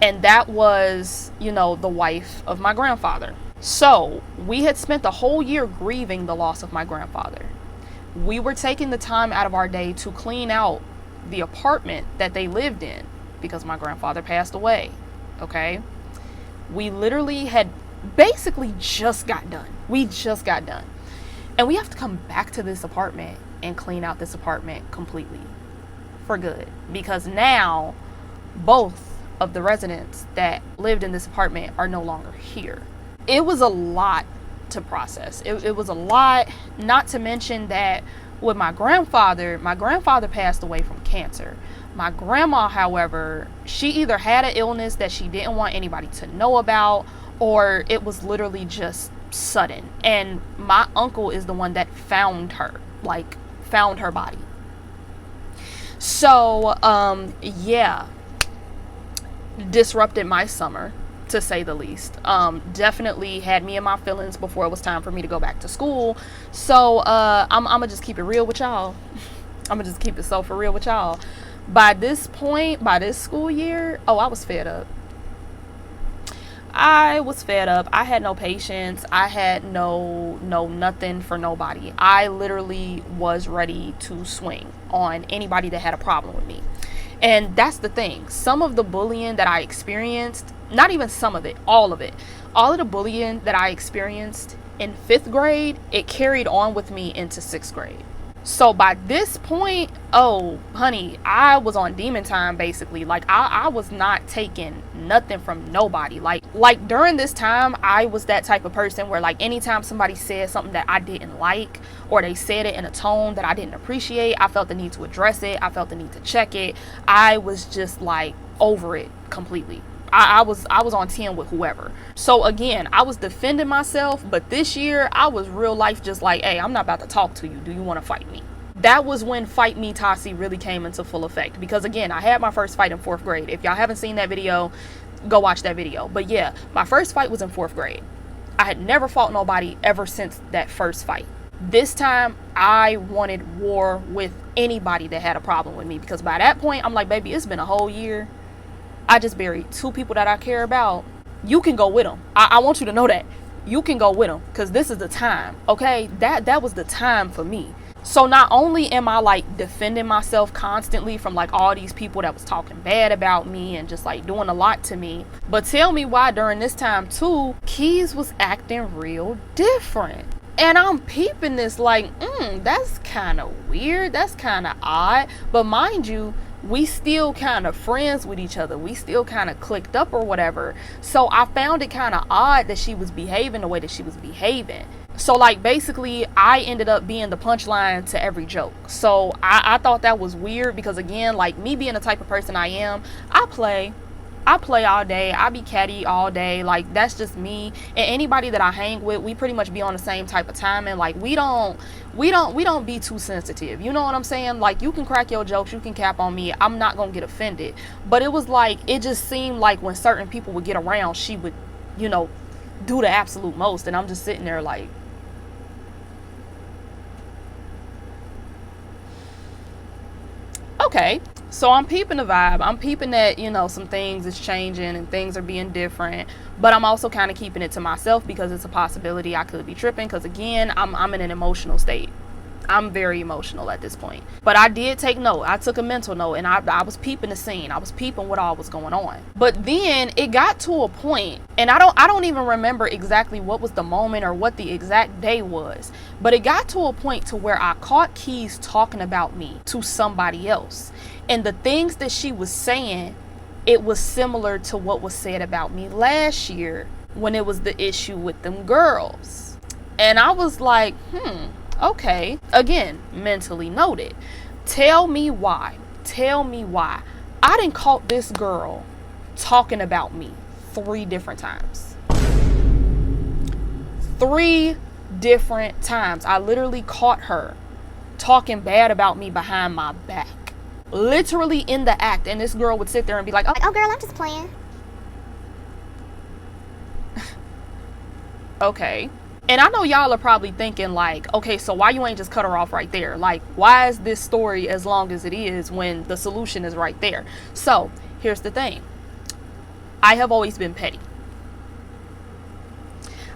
And that was, the wife of my grandfather. So we had spent the whole year grieving the loss of my grandfather. We were taking the time out of our day to clean out the apartment that they lived in because my grandfather passed away. Okay. We literally had basically just got done. We just got done. And we have to come back to this apartment and clean out this apartment completely for good. Because now both of the residents that lived in this apartment are no longer here. It was a lot to process. It was a lot, not to mention that with my grandfather passed away from cancer. My grandma, however, she either had an illness that she didn't want anybody to know about, or it was literally just sudden. And my uncle is the one that found her body. So, yeah, disrupted my summer, to say the least. Definitely had me in my feelings before it was time for me to go back to school. So I'm gonna just keep it real with y'all. I'm gonna just keep it so for real with y'all. By this point, by this school year, I was fed up. I was fed up. I had no patience. I had no nothing for nobody. I literally was ready to swing on anybody that had a problem with me. And that's the thing. Some of the bullying that I experienced, not even some of it, all of the bullying that I experienced in 5th grade, it carried on with me into 6th grade. So by this point, honey, I was on demon time basically. Like I was not taking nothing from nobody. Like during this time, I was that type of person where like anytime somebody said something that I didn't like, or they said it in a tone that I didn't appreciate, I felt the need to address it. I felt the need to check it. I was just like over it completely. I was on 10 with whoever. So again, I was defending myself, but this year I was real life just like, hey, I'm not about to talk to you. Do you want to fight me? That was when Fight Me Tasi really came into full effect. Because again, I had my first fight in 4th grade. If y'all haven't seen that video, go watch that video. But yeah, my first fight was in 4th grade. I had never fought nobody ever since that first fight. This time, I wanted war with anybody that had a problem with me. Because by that point, I'm like, baby, it's been a whole year. I just buried 2 people that I care about. You can go with them. I want you to know that. You can go with them. Because this is the time. Okay? That was the time for me. So not only am I like defending myself constantly from like all these people that was talking bad about me and just like doing a lot to me, but tell me why during this time too, Keys was acting real different. And I'm peeping this like, that's kind of weird. That's kind of odd. But mind you, we still kind of friends with each other. We still kind of clicked up or whatever. So I found it kind of odd that she was behaving the way that she was behaving. So like basically I ended up being the punchline to every joke. So I thought that was weird because again, like me being the type of person I am, I play all day. I be catty all day. Like that's just me. And anybody that I hang with, we pretty much be on the same type of timing. Like we don't be too sensitive. You know what I'm saying? Like you can crack your jokes, you can cap on me. I'm not gonna get offended. But it was like, it just seemed like when certain people would get around, she would, do the absolute most. And I'm just sitting there like, okay. So I'm peeping the vibe. I'm peeping that, some things is changing and things are being different. But I'm also kind of keeping it to myself because it's a possibility I could be tripping. Because again, I'm in an emotional state. I'm very emotional at this point. But I did take note. I took a mental note, and I was peeping the scene. I was peeping what all was going on. But then it got to a point, and I don't even remember exactly what was the moment or what the exact day was, but it got to a point to where I caught Keys talking about me to somebody else. And the things that she was saying, it was similar to what was said about me last year when it was the issue with them girls. And I was like, okay. Again, mentally noted. Tell me why. Tell me why. I done caught this girl talking about me 3 different times. 3 different times. I literally caught her talking bad about me behind my back. Literally in the act. And this girl would sit there and be like, Oh, girl, I'm just playing. okay. And I know y'all are probably thinking like, okay, so why you ain't just cut her off right there? Like, why is this story as long as it is when the solution is right there? So here's the thing. I have always been petty.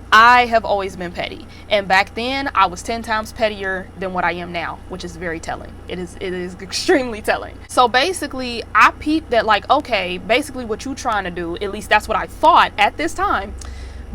I have always been petty. And back then I was 10 times pettier than what I am now, which is very telling. It is extremely telling. So basically I peeped that like, okay, basically what you trying to do, at least that's what I thought at this time.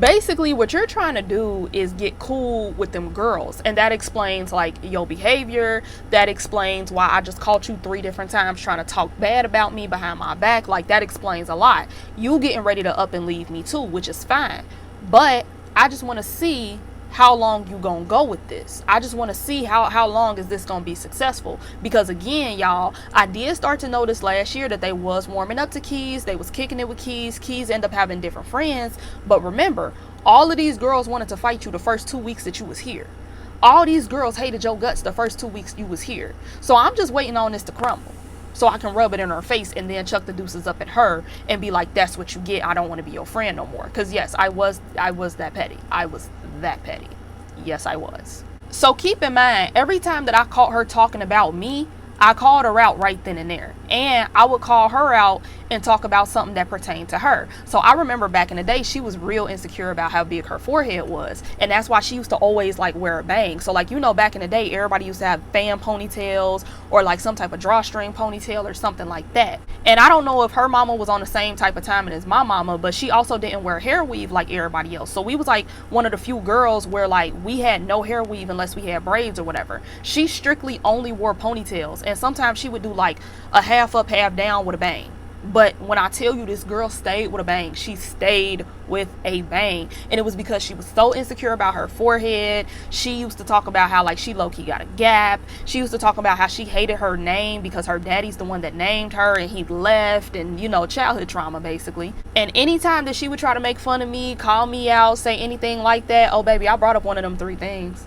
Basically what you're trying to do is get cool with them girls, and that explains like your behavior. That explains why I just caught you 3 different times trying to talk bad about me behind my back. Like, that explains a lot. You getting ready to up and leave me too, which is fine, but I just want to see how long you gonna go with this. I just want to see how long is this gonna be successful, because again, y'all, I did start to notice last year that they was warming up to Keys. They was kicking it with Keys. Keys end up having different friends. But remember, all of these girls wanted to fight you the first 2 weeks that you was here. All these girls hated your guts the first 2 weeks you was here. So I'm just waiting on this to crumble so I can rub it in her face and then chuck the deuces up at her and be like, that's what you get. I don't want to be your friend no more. Because yes, I was that petty. I was that petty. Yes, I was. So keep in mind, every time that I caught her talking about me, I called her out right then and there. And I would call her out and talk about something that pertained to her. So I remember back in the day, she was real insecure about how big her forehead was. And that's why she used to always like wear a bang. So like, you know, back in the day, everybody used to have fan ponytails or like some type of drawstring ponytail or something like that. And I don't know if her mama was on the same type of timing as my mama, but she also didn't wear hair weave like everybody else. So we was like one of the few girls where like we had no hair weave unless we had braids or whatever. She strictly only wore ponytails. And sometimes she would do like a half up, half down with a bang. But when I tell you this girl stayed with a bang, she stayed with a bang. And it was because she was so insecure about her forehead. She used to talk about how like she low-key got a gap. She used to talk about how she hated her name because her daddy's the one that named her and he left, and you know, childhood trauma basically. And anytime that she would try to make fun of me, call me out, say anything like that, oh baby, I brought up one of them 3 things.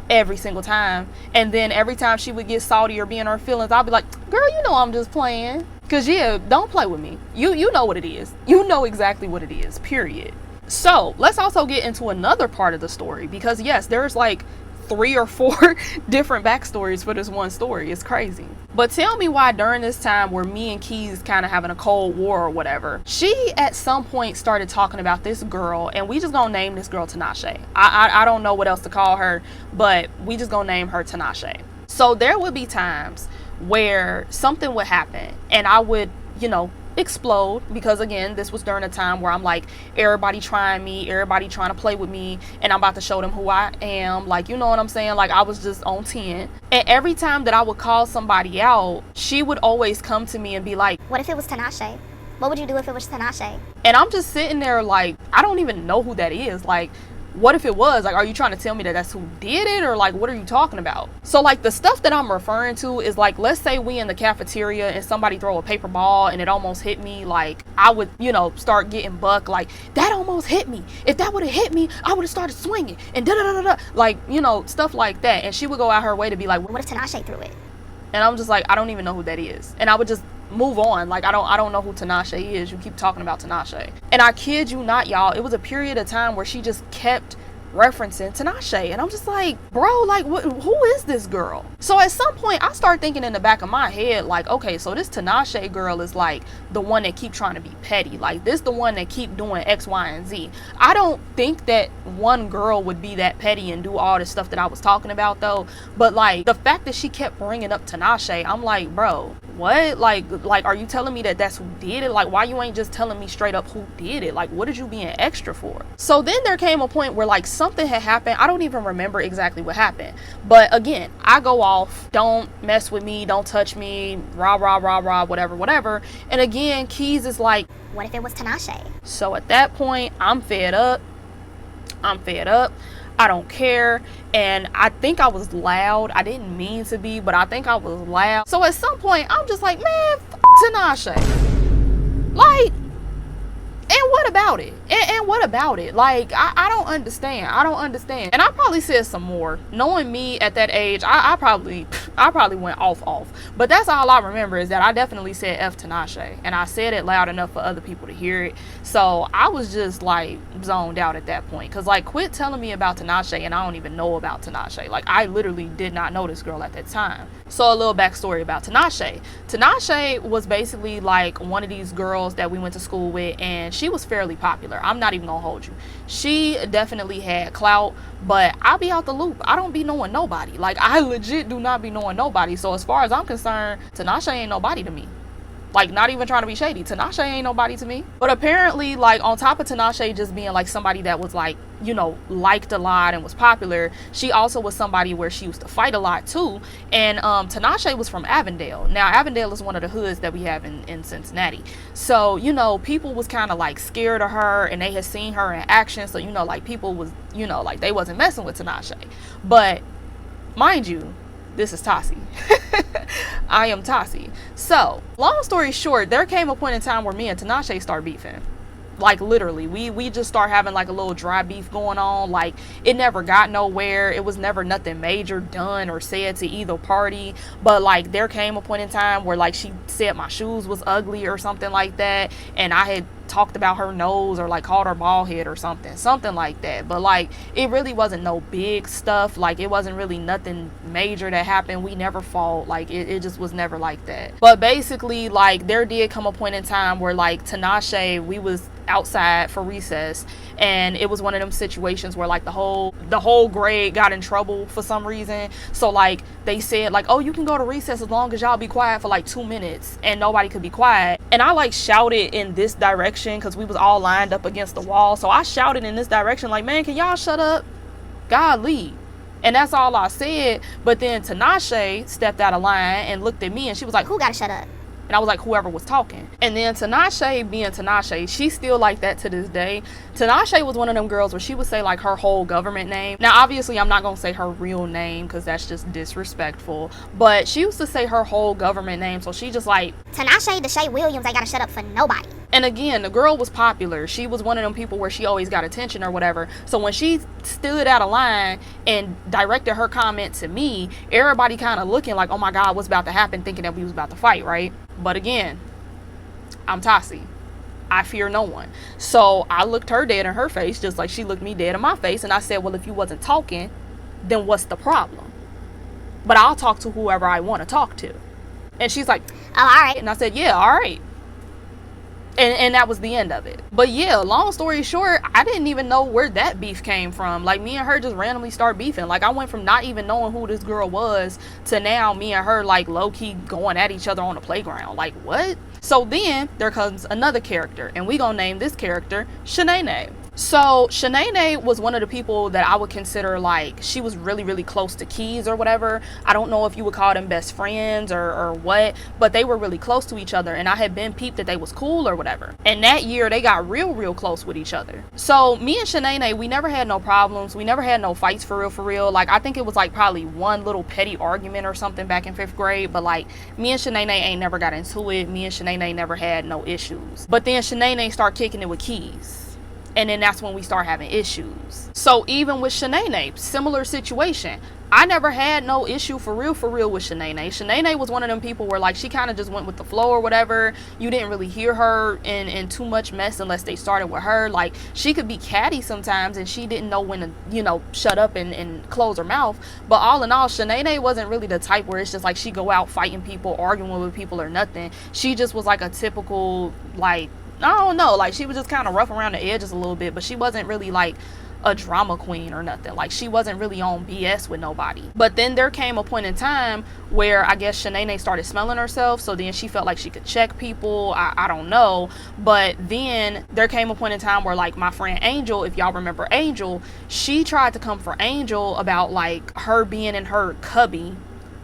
Every single time. And then every time she would get salty or be in her feelings, I'll be like, girl, you know I'm just playing. Because yeah, don't play with me. You know what it is. You know exactly what it is, period. So let's also get into another part of the story, because yes, there's like 3 or 4 different backstories for this one story. It's crazy. But tell me why during this time where me and Keys kind of having a cold war or whatever, she at some point started talking about this girl, and we just gonna name this girl Tinashe. I don't know what else to call her, but we just gonna name her Tinashe. So there would be times where something would happen and I would, you know, explode, because again, this was during a time where I'm like, everybody trying me, everybody trying to play with me, and I'm about to show them who I am. Like, you know what I'm saying? Like, I was just on 10. And every time that I would call somebody out, she would always come to me and be like, What if it was Tinashe? What would you do if it was Tinashe? and I'm just sitting there like, I don't even know who that is. Like, what if it was? Like, are you trying to tell me that that's who did it? Or like, what are you talking about? So like, the stuff that I'm referring to is like, let's say we in the cafeteria and somebody throw a paper ball and it almost hit me. Like, I would, you know, start getting buck like, that almost hit me. If that would have hit me, I would have started swinging and da da da da. Like, you know, stuff like that. And she would go out her way to be like, What if Tinashe threw it? and I'm just like, I don't even know who that is. And I would just move on. Like, I don't know who Tinashe is. You keep talking about Tinashe. And I kid you not, y'all, it was a period of time where she just kept referencing Tinashe. And I'm just like, bro, like, who is this girl? So at some point, I start thinking in the back of my head, like, okay, so this Tinashe girl is like the one that keep trying to be petty. Like, this the one that keep doing X, Y, and Z. I don't think that one girl would be that petty and do all the stuff that I was talking about, though. But like, the fact that she kept bringing up Tinashe, I'm like, bro, what? Like, are you telling me that that's who did it? Like, why you ain't just telling me straight up who did it? Like, what did you being extra for? So then there came a point where like something had happened. I don't even remember exactly what happened. But again, I go off, don't mess with me, don't touch me, rah, rah, rah, rah, whatever, whatever. And again, Keys is like, What if it was Tinashe? so at that point, I'm fed up. I don't care. And I think I was loud. I didn't mean to be, but I think I was loud. So at some point, I'm just like, man, Tinashe. Like, and what about it? And what about it? Like, I don't understand. And I probably said some more. Knowing me at that age, I probably went off. But that's all I remember, is that I definitely said F Tinashe. And I said it loud enough for other people to hear it. So I was just like zoned out at that point. Cause like, quit telling me about Tinashe and I don't even know about Tinashe. Like, I literally did not know this girl at that time. So a little backstory about Tinashe. Tinashe was basically like one of these girls that we went to school with, and she was fairly popular. I'm not even gonna hold you. She definitely had clout, but I be out the loop. I don't be knowing nobody. Like, I legit do not be knowing nobody. So as far as I'm concerned, Tinashe ain't nobody to me. Like, not even trying to be shady. Tinashe ain't nobody to me. But apparently, like, on top of Tinashe just being like somebody that was like, you know, liked a lot and was popular, she also was somebody where she used to fight a lot too. And Tinashe was from Avondale. Now, Avondale is one of the hoods that we have in Cincinnati. So, you know, people was kind of like scared of her, and they had seen her in action. So, you know, like, people was, you know, like, they wasn't messing with Tinashe. But mind you, this is Tassie. I am Tassie. So, long story short, there came a point in time where me and Tinashe start beefing. Like, literally, we just start having like a little dry beef going on. Like, it never got nowhere. It was never nothing major done or said to either party. But like, there came a point in time where like she said my shoes was ugly or something like that, and I had talked about her nose or like called her bald head or something like that. But like, it really wasn't no big stuff. Like, it wasn't really nothing major that happened. We never fought. Like, it just was never like that. But basically, like, there did come a point in time where like Tinashe, we was outside for recess, and it was one of them situations where like the whole grade got in trouble for some reason. So like, they said like, oh, you can go to recess as long as y'all be quiet for like 2 minutes, and nobody could be quiet. And I like shouted in this direction because we was all lined up against the wall. So I shouted in this direction like, man, can y'all shut up? God lead. And that's all I said. But then Tinashe stepped out of line and looked at me, and she was like, Who gotta shut up? and I was like, whoever was talking. And then Tinashe, being Tinashe, she's still like that to this day. Tinashe was one of them girls where she would say like her whole government name. Now, obviously, I'm not gonna say her real name because that's just disrespectful, but she used to say her whole government name. So she just like, Tinashe Deshae Williams ain't gotta shut up for nobody. and again, the girl was popular. She was one of them people where she always got attention or whatever. So when she stood out of line and directed her comment to me, everybody kind of looking like, oh my God, what's about to happen, thinking that we was about to fight, right? But again, I'm Tassie. I fear no one. So I looked her dead in her face, just like she looked me dead in my face. And I said, well, if you wasn't talking, then what's the problem? But I'll talk to whoever I want to talk to. And she's like, Oh, all right. and I said, yeah, all right. And that was the end of it. But yeah, long story short, I didn't even know where that beef came from. Like, me and her just randomly start beefing. Like, I went from not even knowing who this girl was to now me and her like low-key going at each other on the playground. Like, what? So then there comes another character, and we gonna name this character Shanae. So Shanae was one of the people that I would consider like, she was really, really close to Keys or whatever. I don't know if you would call them best friends or what, but they were really close to each other, and I had been peeped that they was cool or whatever. And that year they got real, real close with each other. So me and Shanae, we never had no problems. We never had no fights for real. Like, I think it was like probably one little petty argument or something back in 5th grade, but like, me and Shanae ain't never got into it. Me and Shanae never had no issues. But then Shanae start kicking it with Keys. And then that's when we start having issues. So even with Shanae, similar situation. I never had no issue for real with Shanae. Shanae was one of them people where like she kind of just went with the flow or whatever. You didn't really hear her in too much mess unless they started with her. Like she could be catty sometimes and she didn't know when to, you know, shut up and close her mouth. But all in all, Shanae wasn't really the type where it's just like she go out fighting people, arguing with people or nothing. She just was like a typical, like, I don't know, like she was just kind of rough around the edges a little bit, but she wasn't really like a drama queen or nothing. Like she wasn't really on BS with nobody. But then there came a point in time where I guess Shanae started smelling herself, so then she felt like she could check people. I don't know, but then there came a point in time where like my friend Angel, if y'all remember Angel, she tried to come for Angel about like her being in her cubby.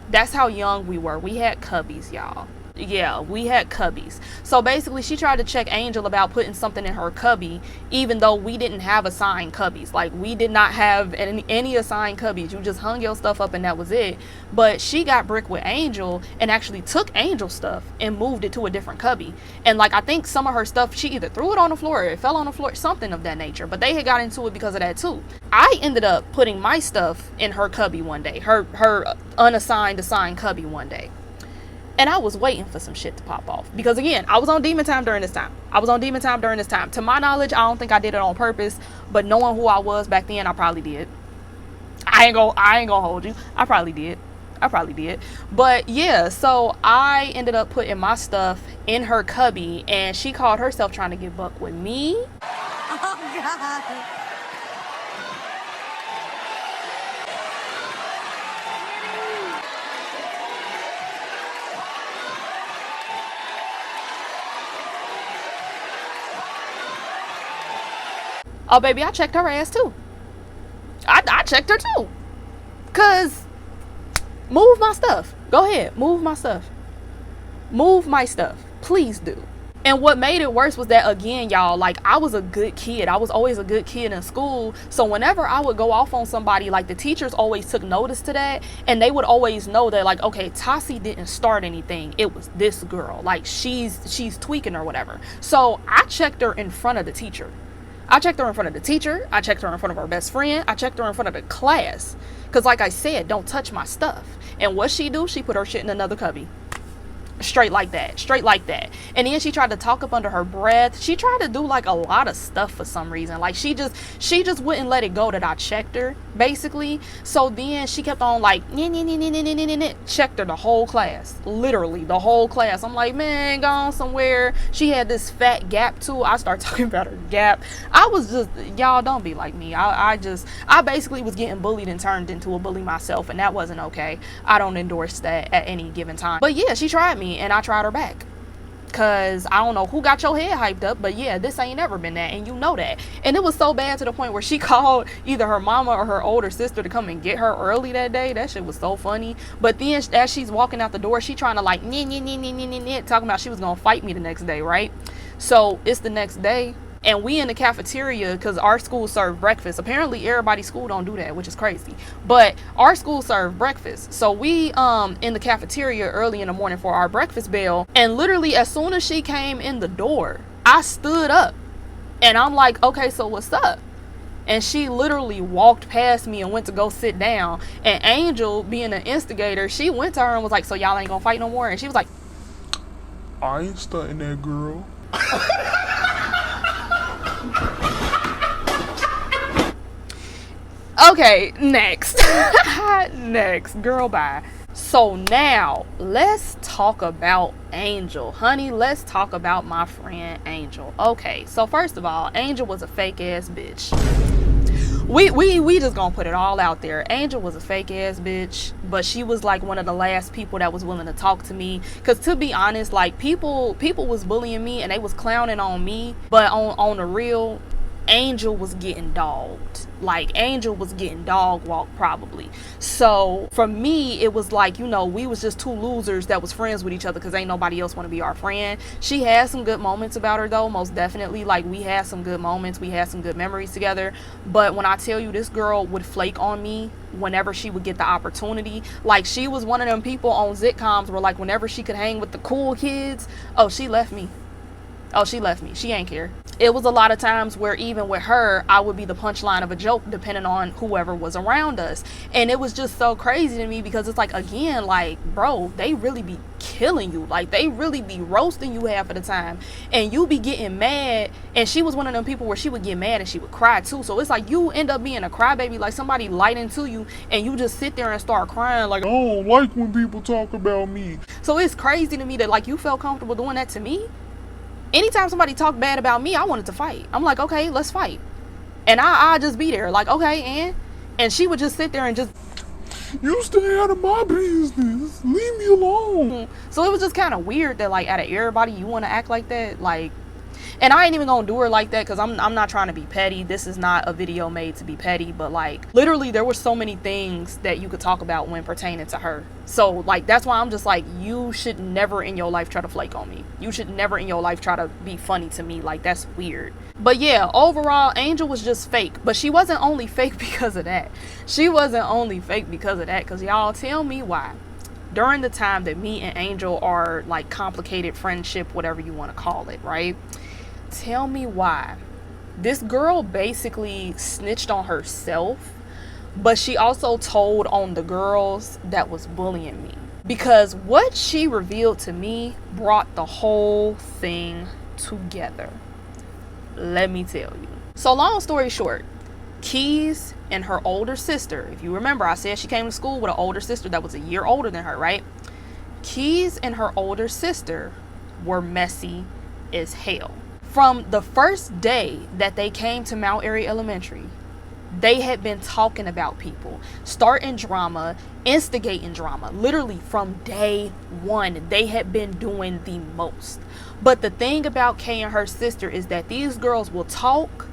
That's how young we were. We had cubbies, y'all. Yeah, we had cubbies. So basically she tried to check Angel about putting something in her cubby, even though we didn't have assigned cubbies. Like we did not have any assigned cubbies. You just hung your stuff up and that was it. But she got brick with Angel and actually took Angel stuff and moved it to a different cubby. And like I think some of her stuff, she either threw it on the floor or it fell on the floor, something of that nature. But they had got into it because of that too. I ended up putting my stuff in her cubby one day, her unassigned assigned cubby one day. And I was waiting for some shit to pop off. Because again, I was on demon time during this time. To my knowledge, I don't think I did it on purpose. But knowing who I was back then, I probably did. I ain't gonna hold you. I probably did. But yeah, so I ended up putting my stuff in her cubby. And she called herself trying to get buck with me. Oh, God. Oh, baby, I checked her ass, too. I checked her, too. Because, move my stuff. Go ahead, move my stuff. Move my stuff. Please do. And what made it worse was that, again, y'all, like, I was a good kid. I was always a good kid in school. So whenever I would go off on somebody, like, the teachers always took notice to that. And they would always know that, like, okay, Tassie didn't start anything. It was this girl. Like, she's tweaking or whatever. So I checked her in front of the teacher. I checked her in front of the teacher. I checked her in front of her best friend. I checked her in front of the class. Because like I said, don't touch my stuff. And what she do? She put her shit in another cubby. Straight like that. And then she tried to talk up under her breath. She tried to do like a lot of stuff for some reason. Like she just wouldn't let it go that I checked her, basically. So then she kept on like checked her the whole class. Literally the whole class. I'm like, man, gone somewhere. She had this fat gap too. I start talking about her gap. I was just, y'all don't be like me. I basically was getting bullied and turned into a bully myself, and that wasn't okay. I don't endorse that at any given time. But yeah, she tried me and I tried her back. Cause I don't know who got your head hyped up, but yeah, this ain't never been that, and you know that. And it was so bad to the point where she called either her mama or her older sister to come and get her early that day. That shit was so funny. But then as she's walking out the door, she trying to like talking about she was gonna fight me the next day, right? So it's the next day, and we in the cafeteria because our school served breakfast. Apparently everybody's school don't do that, which is crazy, but our school served breakfast. So we in the cafeteria early in the morning for our breakfast bell, and literally as soon as she came in the door, I stood up and I'm like, okay, so what's up? And she literally walked past me and went to go sit down. And Angel, being an instigator, she went to her and was like, so y'all ain't gonna fight no more? And she was like, I ain't stunting that girl. okay, next. Next, girl, bye. So now let's talk about Angel. Honey, let's talk about my friend Angel. Okay, so first of all, Angel was a fake ass bitch. We just gonna put it all out there. Angel was a fake ass bitch, but she was like one of the last people that was willing to talk to me. Cause to be honest, like people was bullying me and they was clowning on me, but on the real, Angel was getting dogged. Like Angel was getting dog walked probably. So for me, it was like, you know, we was just two losers that was friends with each other because ain't nobody else want to be our friend. She had some good moments about her though, most definitely. Like we had some good moments, we had some good memories together. But when I tell you, this girl would flake on me whenever she would get the opportunity. Like she was one of them people on sitcoms where like whenever she could hang with the cool kids, oh, she left me. She ain't care. it was a lot of times where even with her, I would be the punchline of a joke depending on whoever was around us. And it was just so crazy to me because it's like, again, like, bro, they really be killing you. Like, they really be roasting you half of the time. And you be getting mad. And she was one of them people where she would get mad and she would cry too. So it's like you end up being a crybaby, like somebody light into you and you just sit there and start crying like, I don't like when people talk about me. so it's crazy to me that like you felt comfortable doing that to me. Anytime somebody talked bad about me, I wanted to fight. I'm like, okay, let's fight. And I just be there like, okay, and she would just sit there and just, You stay out of my business. Leave me alone. so it was just kind of weird that like out of everybody you want to act like that. Like, and I ain't even gonna do her like that because I'm not trying to be petty. This is not a video made to be petty, but like literally there were so many things that you could talk about when pertaining to her. So like that's why I'm just like, you should never in your life try to flake on me. You should never in your life try to be funny to me. Like, that's weird. But yeah, overall, Angel was just fake. But she wasn't only fake because of that. She wasn't only fake because of that. Because y'all tell me why. During the time that me and Angel are like complicated friendship, whatever you want to call it, right? Tell me why. This girl basically snitched on herself, but she also told on the girls that was bullying me. Because what she revealed to me brought the whole thing together. Let me tell you. So long story short, Keys and her older sister, if you remember, I said she came to school with an older sister that was a year older than her, right? Keys and her older sister were messy as hell. From the first day that they came to Mount Airy Elementary, they had been talking about people, starting drama, instigating drama. Literally from day one, they had been doing the most. But the thing about Kay and her sister is that these girls will talk,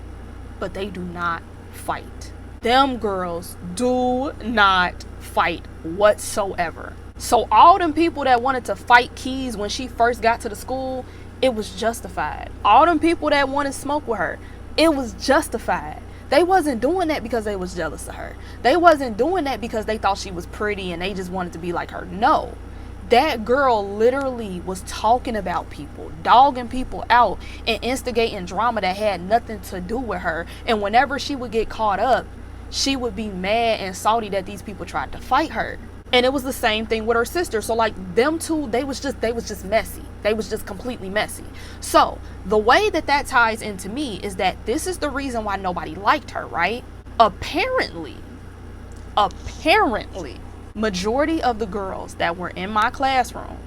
but they do not fight. Them girls do not fight whatsoever. So all them people that wanted to fight Keys when she first got to the school, it was justified. All them people that wanted smoke with her, it was justified. They wasn't doing that because they was jealous of her. They wasn't doing that because they thought she was pretty and they just wanted to be like her. No. That girl literally was talking about people, dogging people out, and instigating drama that had nothing to do with her. And whenever she would get caught up, she would be mad and salty that these people tried to fight her. And it was the same thing with her sister. So like them two, they was just messy. They was just completely messy. So the way that ties into me is that this is the reason why nobody liked her, right? Apparently, majority of the girls that were in my classroom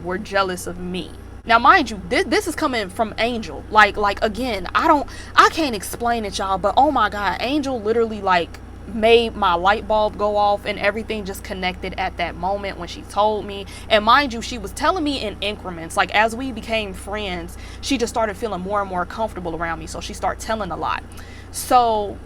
were jealous of me. Now, mind you, this is coming from Angel. Like again, I can't explain it, y'all, but oh my God, Angel literally like made my light bulb go off and everything just connected at that moment when she told me. And mind you, she was telling me in increments. Like as we became friends, she just started feeling more and more comfortable around me. So she started telling a lot. So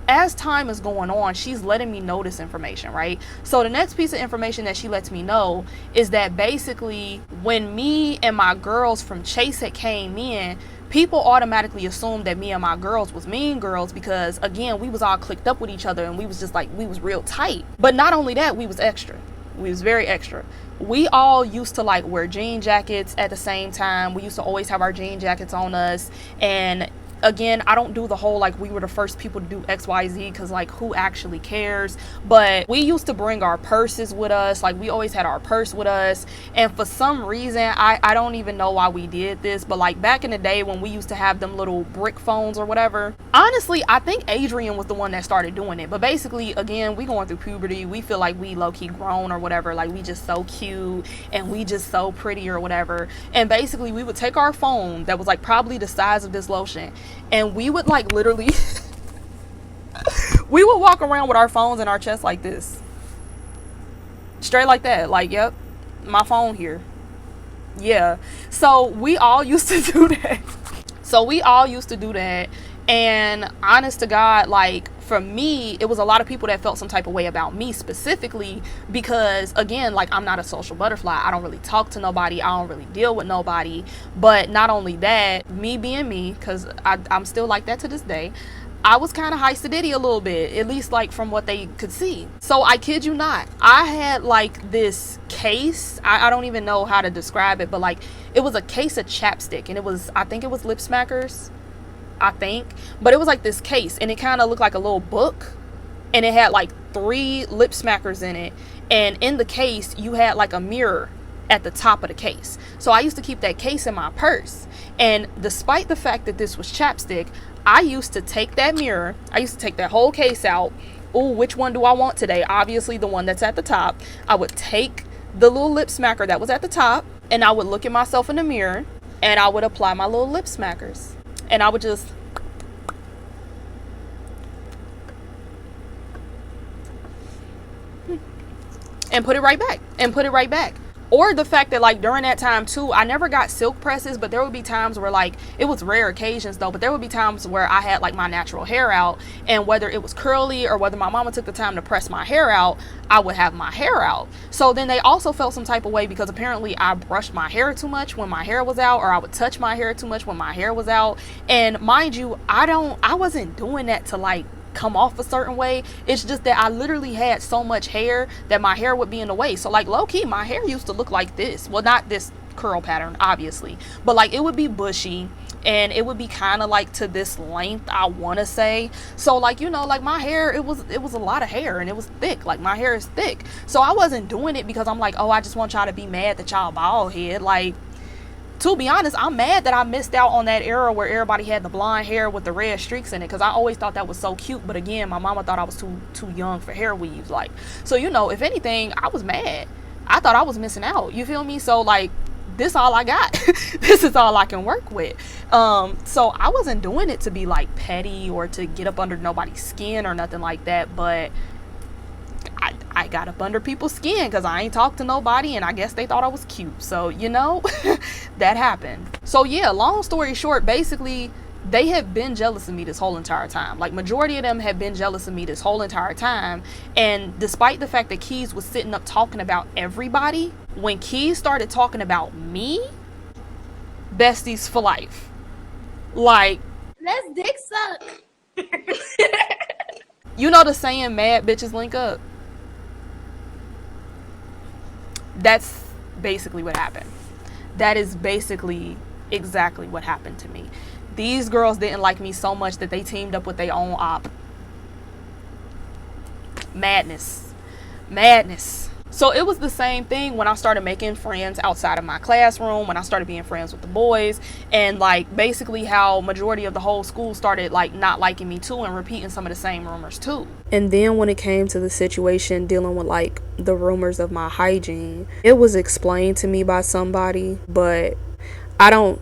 as time is going on, she's letting me know this information, right? So the next piece of information that she lets me know is that basically when me and my girls from Chase had came in, people automatically assumed that me and my girls was mean girls because again, we was all clicked up with each other and we was just like, we was real tight. But not only that, we was extra. We was very extra. We all used to like wear jean jackets at the same time. We used to always have our jean jackets on us. And again, I don't do the whole like we were the first people to do XYZ because like who actually cares? But we used to bring our purses with us. Like we always had our purse with us. And for some reason, I don't even know why we did this, but like back in the day when we used to have them little brick phones or whatever, honestly, I think Adrian was the one that started doing it. But basically, again, we going through puberty. We feel like we low-key grown or whatever. Like we just so cute and we just so pretty or whatever. And basically we would take our phone that was like probably the size of this lotion, and we would like literally we would walk around with our phones in our chest like this, straight like that, like, yep, my phone here. Yeah, so we all used to do that. And honest to God, like for me, it was a lot of people that felt some type of way about me specifically because again, like I'm not a social butterfly. I don't really talk to nobody. I don't really deal with nobody. But not only that, me being me, because I'm still like that to this day, I was kind of high sedity a little bit, at least like from what they could see. So I kid you not, I had like this case. I don't even know how to describe it, but like it was a case of chapstick, and it was, I think it was Lip Smackers, I think, but it was like this case, and it kind of looked like a little book, and it had like 3 Lip Smackers in it, and in the case you had like a mirror at the top of the case. So I used to keep that case in my purse, and despite the fact that this was chapstick, I used to take that mirror, I used to take that whole case out. Oh, which one do I want today? Obviously the one that's at the top. I would take the little lip smacker that was at the top, and I would look at myself in the mirror, and I would apply my little lip smackers, and I would just and put it right back, and put it right back. Or the fact that like during that time too, I never got silk presses, but there would be times where, like, it was rare occasions though, but there would be times where I had like my natural hair out, and whether it was curly or whether my mama took the time to press my hair out, I would have my hair out. So then they also felt some type of way because apparently I brushed my hair too much when my hair was out, or I would touch my hair too much when my hair was out. And mind you, I wasn't doing that to like come off a certain way. It's just that I literally had so much hair that my hair would be in the way. So like low-key, my hair used to look like this. Well, not this curl pattern obviously, but like it would be bushy, and it would be kind of like to this length, I want to say. So like, you know, like my hair, it was a lot of hair, and it was thick. Like my hair is thick. So I wasn't doing it because I'm like, oh, I just want y'all to be mad that y'all bald head. Like, to be honest, I'm mad that I missed out on that era where everybody had the blonde hair with the red streaks in it, because I always thought that was so cute. But again, my mama thought I was too young for hair weaves. Like, so, you know, if anything, I was mad. I thought I was missing out. You feel me? So like, this all I got. This is all I can work with. So I wasn't doing it to be like petty or to get up under nobody's skin or nothing like that. But I got up under people's skin because I ain't talked to nobody, and I guess they thought I was cute. So, you know, that happened. So yeah, long story short, basically they have been jealous of me this whole entire time. Like, majority of them have been jealous of me this whole entire time. And despite the fact that Keys was sitting up talking about everybody, when Keys started talking about me, besties for life. Like, Let's dick suck. you know the saying, mad bitches link up? That's basically what happened. That is basically exactly what happened to me. These girls didn't like me so much that they teamed up with their own op. Madness. Madness. So it was the same thing when I started making friends outside of my classroom, when I started being friends with the boys, and like basically how majority of the whole school started like not liking me too and repeating some of the same rumors too. And then when it came to the situation dealing with like the rumors of my hygiene, it was explained to me by somebody, but I don't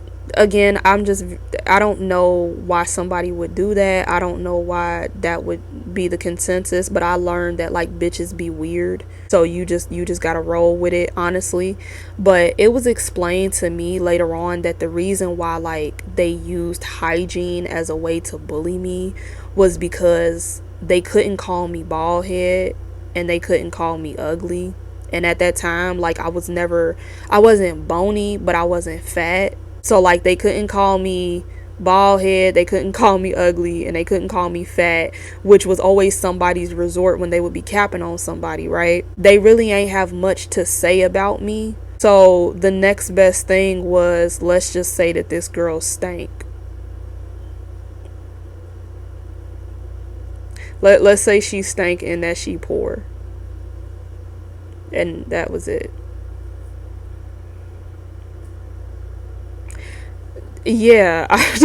know why somebody would do that. I don't know why that would be the consensus, but I learned that like bitches be weird. So you just gotta roll with it, honestly. But it was explained to me later on that the reason why like they used hygiene as a way to bully me was because they couldn't call me bald head and they couldn't call me ugly. And at that time, like I wasn't bony, but I wasn't fat. So like they couldn't call me bald head, they couldn't call me ugly, and they couldn't call me fat, which was always somebody's resort when they would be capping on somebody, right? They really ain't have much to say about me. So the next best thing was, let's just say that this girl stank. Let's say she stank and that she poor. And that was it. Yeah, I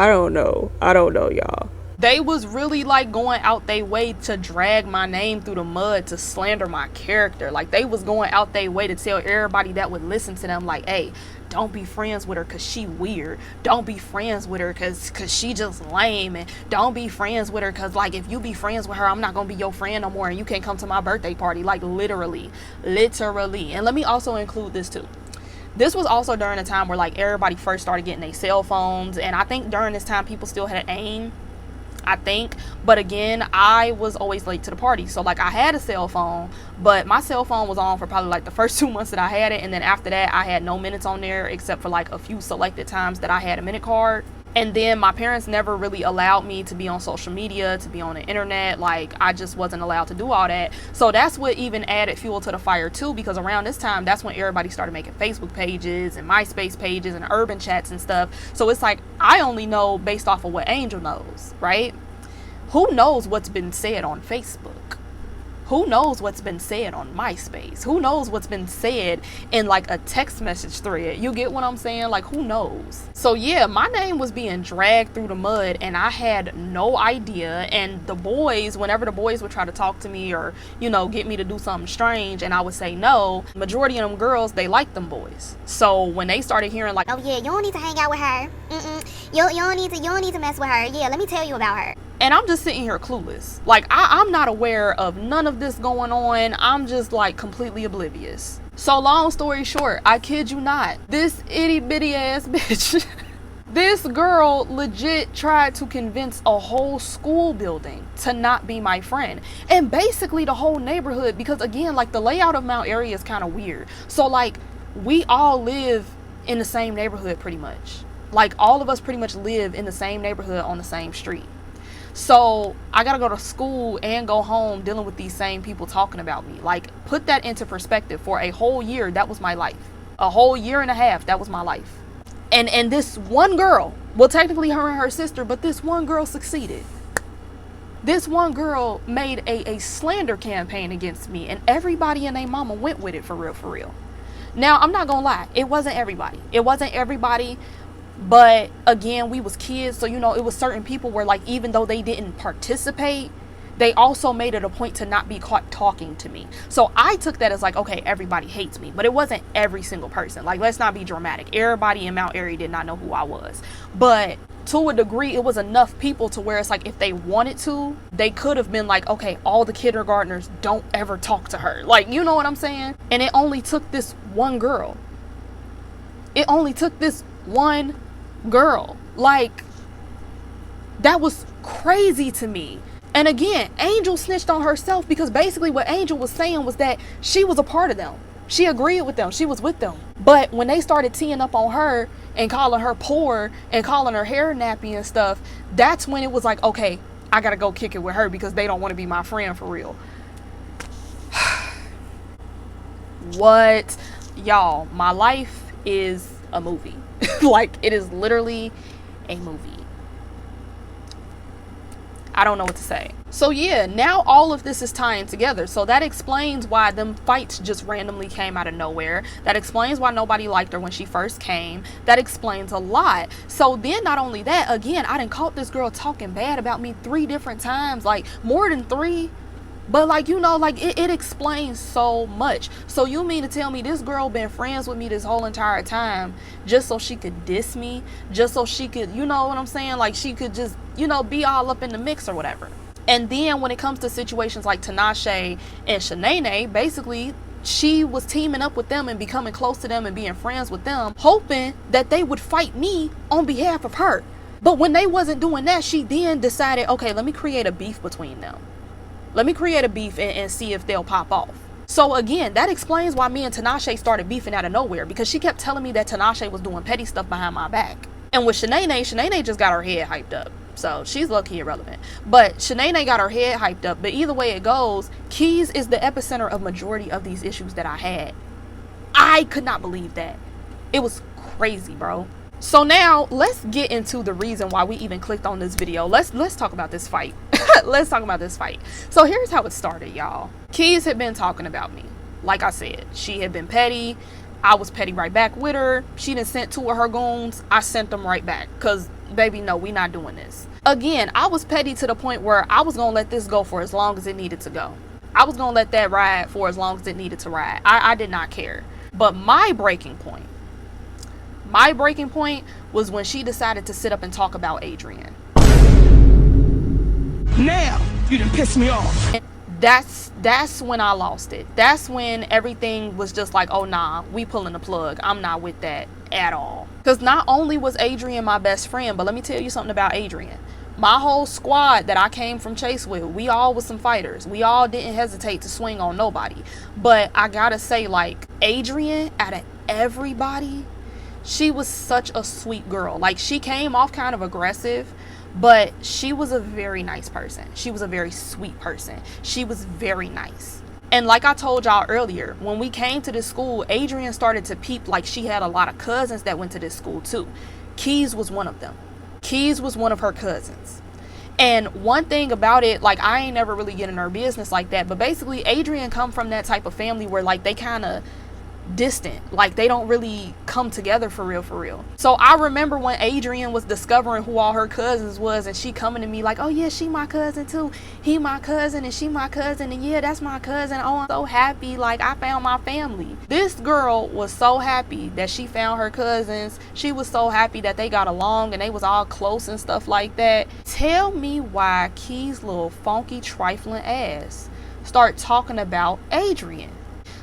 don't know, y'all. They was really like going out their way to drag my name through the mud, to slander my character. Like they was going out their way to tell everybody that would listen to them, like, hey, don't be friends with her because she weird. Don't be friends with her because she just lame. And don't be friends with her because, like, if you be friends with her, I'm not going to be your friend no more, and you can't come to my birthday party. Like, literally. And let me also include this too. This was also during a time where like everybody first started getting their cell phones, and I think during this time people still had AIM, I think. But again, I was always late to the party, so like I had a cell phone, but my cell phone was on for probably like the first 2 months that I had it, and then after that I had no minutes on there except for like a few selected times that I had a minute card. And then my parents never really allowed me to be on social media, to be on the internet. Like, I just wasn't allowed to do all that. So that's what even added fuel to the fire too, because around this time, that's when everybody started making Facebook pages and MySpace pages and urban chats and stuff. So it's like, I only know based off of what Angel knows, right? Who knows what's been said on Facebook? Who knows what's been said on MySpace? Who knows what's been said in like a text message thread? You get what I'm saying? Like, who knows? So yeah, my name was being dragged through the mud and I had no idea. And the boys, whenever the boys would try to talk to me or, you know, get me to do something strange and I would say no, majority of them girls, they like them boys. So when they started hearing like, Oh yeah, you don't need to hang out with her. You don't need to mess with her. Yeah, let me tell you about her. and I'm just sitting here clueless. Like, I'm not aware of none of this going on. I'm just like completely oblivious. So long story short, I kid you not, this itty bitty ass bitch, this girl legit tried to convince a whole school building to not be my friend. And basically the whole neighborhood, because again, like the layout of Mount Airy is kind of weird. So like we all live in the same neighborhood pretty much. Like all of us pretty much live in the same neighborhood on the same street. So I gotta go to school and go home dealing with these same people talking about me. Like, put that into perspective. For a whole year, that was my life. A whole year and a half, that was my life. And this one girl, well, technically her and her sister, but this one girl succeeded. This one girl made a slander campaign against me, and everybody and their mama went with it, for real, for real. Now, I'm not gonna lie, it wasn't everybody. It wasn't everybody. But again, we was kids, so you know, it was certain people where like, even though they didn't participate, they also made it a point to not be caught talking to me. So I took that as like, okay, everybody hates me, but it wasn't every single person. Like, let's not be dramatic. Everybody in Mount Airy did not know who I was, but to a degree, it was enough people to where it's like, if they wanted to, they could have been like, okay, all the kindergartners don't ever talk to her. Like, you know what I'm saying? And it only took this one girl. It only took this one girl. Like, that was crazy to me. And again, Angel snitched on herself, because basically what Angel was saying was that she was a part of them. She agreed with them. She was with them. But when they started teeing up on her and calling her poor and calling her hair nappy and stuff, that's when it was like, okay, I gotta go kick it with her because they don't want to be my friend for real. What? Y'all, my life is a movie. Like, it is literally a movie. I don't know what to say. So yeah, now all of this is tying together. So that explains why them fights just randomly came out of nowhere. That explains why nobody liked her when she first came. That explains a lot. So then not only that, again, I done caught this girl talking bad about me 3 different times, like more than 3. But like, you know, like it explains so much. So you mean to tell me this girl been friends with me this whole entire time just so she could diss me? Just so she could, you know what I'm saying? Like, she could just, you know, be all up in the mix or whatever. And then when it comes to situations like Tinashe and Shanae, basically she was teaming up with them and becoming close to them and being friends with them, hoping that they would fight me on behalf of her. But when they wasn't doing that, she then decided, okay, let me create a beef between them. Let me create a beef and see if they'll pop off. So again, that explains why me and Tinashe started beefing out of nowhere, because she kept telling me that Tinashe was doing petty stuff behind my back. And with Shanae just got her head hyped up. So she's low-key irrelevant. But Shanae got her head hyped up. But either way it goes, Keys is the epicenter of majority of these issues that I had. I could not believe that. It was crazy, bro. So now let's get into the reason why we even clicked on this video. Let's talk about this fight. Let's talk about this fight. So here's how it started, y'all. Keys had been talking about me. Like I said, she had been petty. I was petty right back with her. She done sent 2 of her goons. I sent them right back. Cause baby, no, we not doing this. Again, I was petty to the point where I was gonna let this go for as long as it needed to go. I was gonna let that ride for as long as it needed to ride. I did not care. But my breaking point was when she decided to sit up and talk about Adrian. Now, you done pissed me off. And that's when I lost it. That's when everything was just like, oh nah, we pulling the plug. I'm not with that at all. Because not only was Adrian my best friend, but let me tell you something about Adrian. My whole squad that I came from Chase with, we all was some fighters. We all didn't hesitate to swing on nobody. But I gotta say, like, Adrian, out of everybody, She was such a sweet girl. Like, she came off kind of aggressive, but she was a very nice person. She was a very sweet person. She was very nice. And like I told y'all earlier, when we came to this school, Adrian started to peep like she had a lot of cousins that went to this school too. Keys was one of them. Keys was one of her cousins. And one thing about it, like, I ain't never really get in her business like that, but basically Adrian come from that type of family where like they kind of distant, like they don't really come together for real. So I remember when Adrian was discovering who all her cousins was, and she coming to me like, oh yeah, she my cousin too, he my cousin, and she my cousin, and yeah, that's my cousin. Oh, I'm so happy, like I found my family. This girl was so happy that she found her cousins. She was so happy that they got along and they was all close and stuff like that. Tell me why Key's little funky trifling ass start talking about Adrian.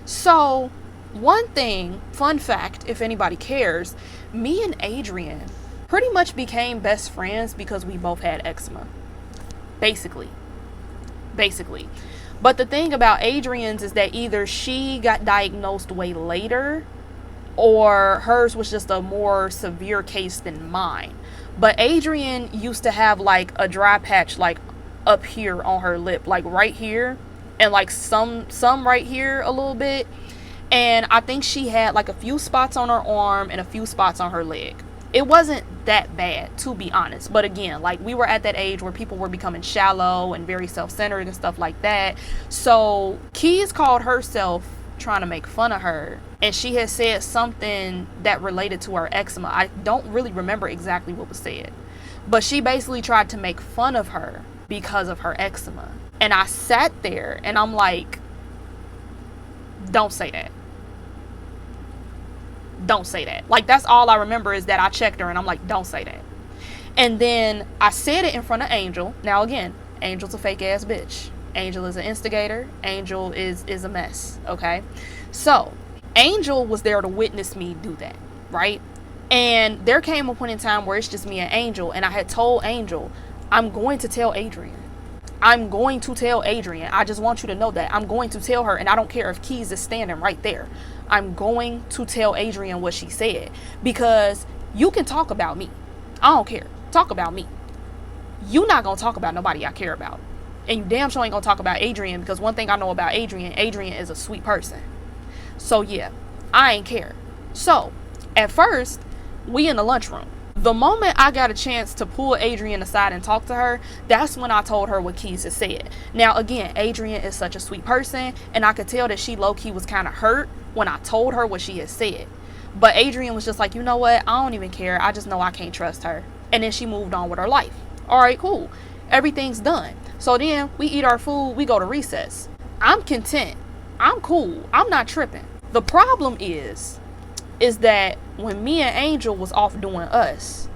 So one thing, fun fact, if anybody cares, me and Adrian pretty much became best friends because we both had eczema. Basically. But the thing about Adrian's is that either she got diagnosed way later or hers was just a more severe case than mine. But Adrian used to have like a dry patch like up here on her lip, like right here, and like some right here a little bit. And I think she had like a few spots on her arm and a few spots on her leg. It wasn't that bad, to be honest. But again, like, we were at that age where people were becoming shallow and very self-centered and stuff like that. So Keys called herself trying to make fun of her. And she had said something that related to her eczema. I don't really remember exactly what was said. But she basically tried to make fun of her because of her eczema. And I sat there and I'm like, don't say that. Don't say that. Like, that's all I remember is that I checked her and I'm like, don't say that. And then I said it in front of Angel. Now again, Angel's a fake ass bitch. Angel is an instigator. Angel is a mess. Okay. So Angel was there to witness me do that. Right. And there came a point in time where it's just me and Angel. And I had told Angel, I'm going to tell Adrian. I'm going to tell Adrian. I just want you to know that. I'm going to tell her, and I don't care if Keys is standing right there. I'm going to tell Adrian what she said, because you can talk about me. I don't care. Talk about me. You not going to talk about nobody I care about. And you damn sure ain't going to talk about Adrian, because one thing I know about Adrian is a sweet person. So yeah, I ain't care. So at first, we in the lunchroom. The moment I got a chance to pull Adrian aside and talk to her, that's when I told her what Keys had said. Now, again, Adrian is such a sweet person, and I could tell that she low-key was kind of hurt when I told her what she had said. But Adrian was just like, you know what? I don't even care. I just know I can't trust her. And then she moved on with her life. All right, cool. Everything's done. So then we eat our food. We go to recess. I'm content. I'm cool. I'm not tripping. The problem is that when me and Angel was off doing us,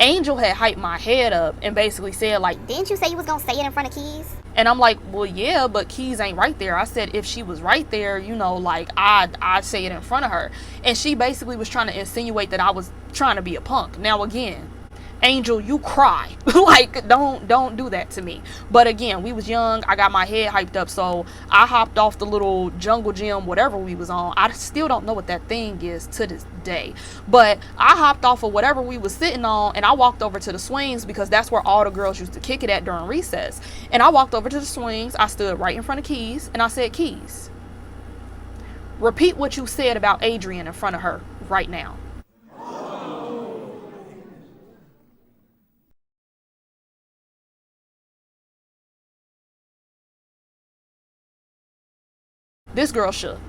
Angel had hyped my head up and basically said, like, didn't you say you was gonna say it in front of Keys? And I'm like, well, yeah, but Keys ain't right there. I said, if she was right there, you know, like, I'd say it in front of her. And she basically was trying to insinuate that I was trying to be a punk. Now, again, Angel, you cry. Like, don't do that to me. But again, we was young. I got my head hyped up, so I hopped off the little jungle gym, whatever we was on. I still don't know what that thing is to this day. But I hopped off of whatever we was sitting on, and I walked over to the swings, because that's where all the girls used to kick it at during recess. And I walked over to the swings. I stood right in front of Keys, and I said, Keys, repeat what you said about Adrian in front of her right now. This girl shook.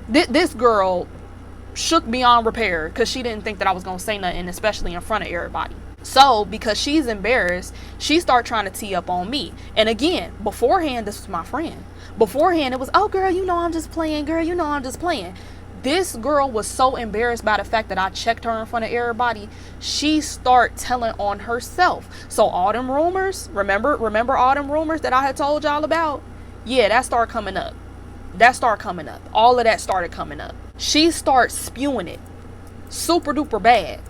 This girl shook beyond repair, because she didn't think that I was going to say nothing, especially in front of everybody. So, because she's embarrassed, she started trying to tee up on me. And again, beforehand, this was my friend. Beforehand, it was, oh, girl, you know I'm just playing. Girl, you know I'm just playing. This girl was so embarrassed by the fact that I checked her in front of everybody, she started telling on herself. So all them rumors, remember all them rumors that I had told y'all about? Yeah, that started coming up. All of that started coming up. She starts spewing it. Super duper bad.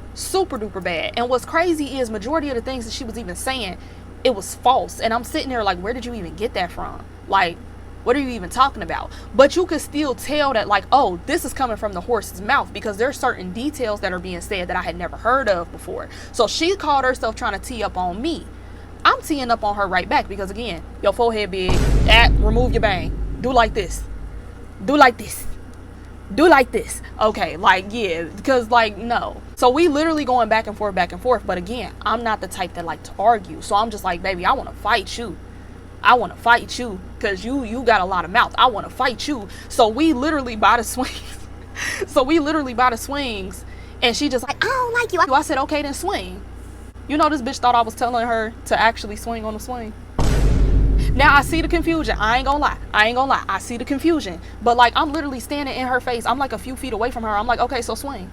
And what's crazy is majority of the things that she was even saying, it was false. And I'm sitting there like, where did you even get that from? Like, What are you even talking about? But you could still tell that, like, oh, this is coming from the horse's mouth, because there's certain details that are being said that I had never heard of before. So she called herself trying to tee up on me. I'm teeing up on her right back, because again, your forehead big, remove your bang, do like this, do like this, do like this. Okay, like, yeah, because like, no. So we literally going back and forth, but again, I'm not the type that like to argue. So I'm just like, baby, I want to fight you. I want to fight you because you got a lot of mouth. I want to fight you. So we literally by the swings. And she just like, I don't like you. I said, okay, then swing. You know, this bitch thought I was telling her to actually swing on the swing. Now I see the confusion. I ain't gonna lie. I see the confusion. But like, I'm literally standing in her face. I'm like a few feet away from her. I'm like, okay, so swing.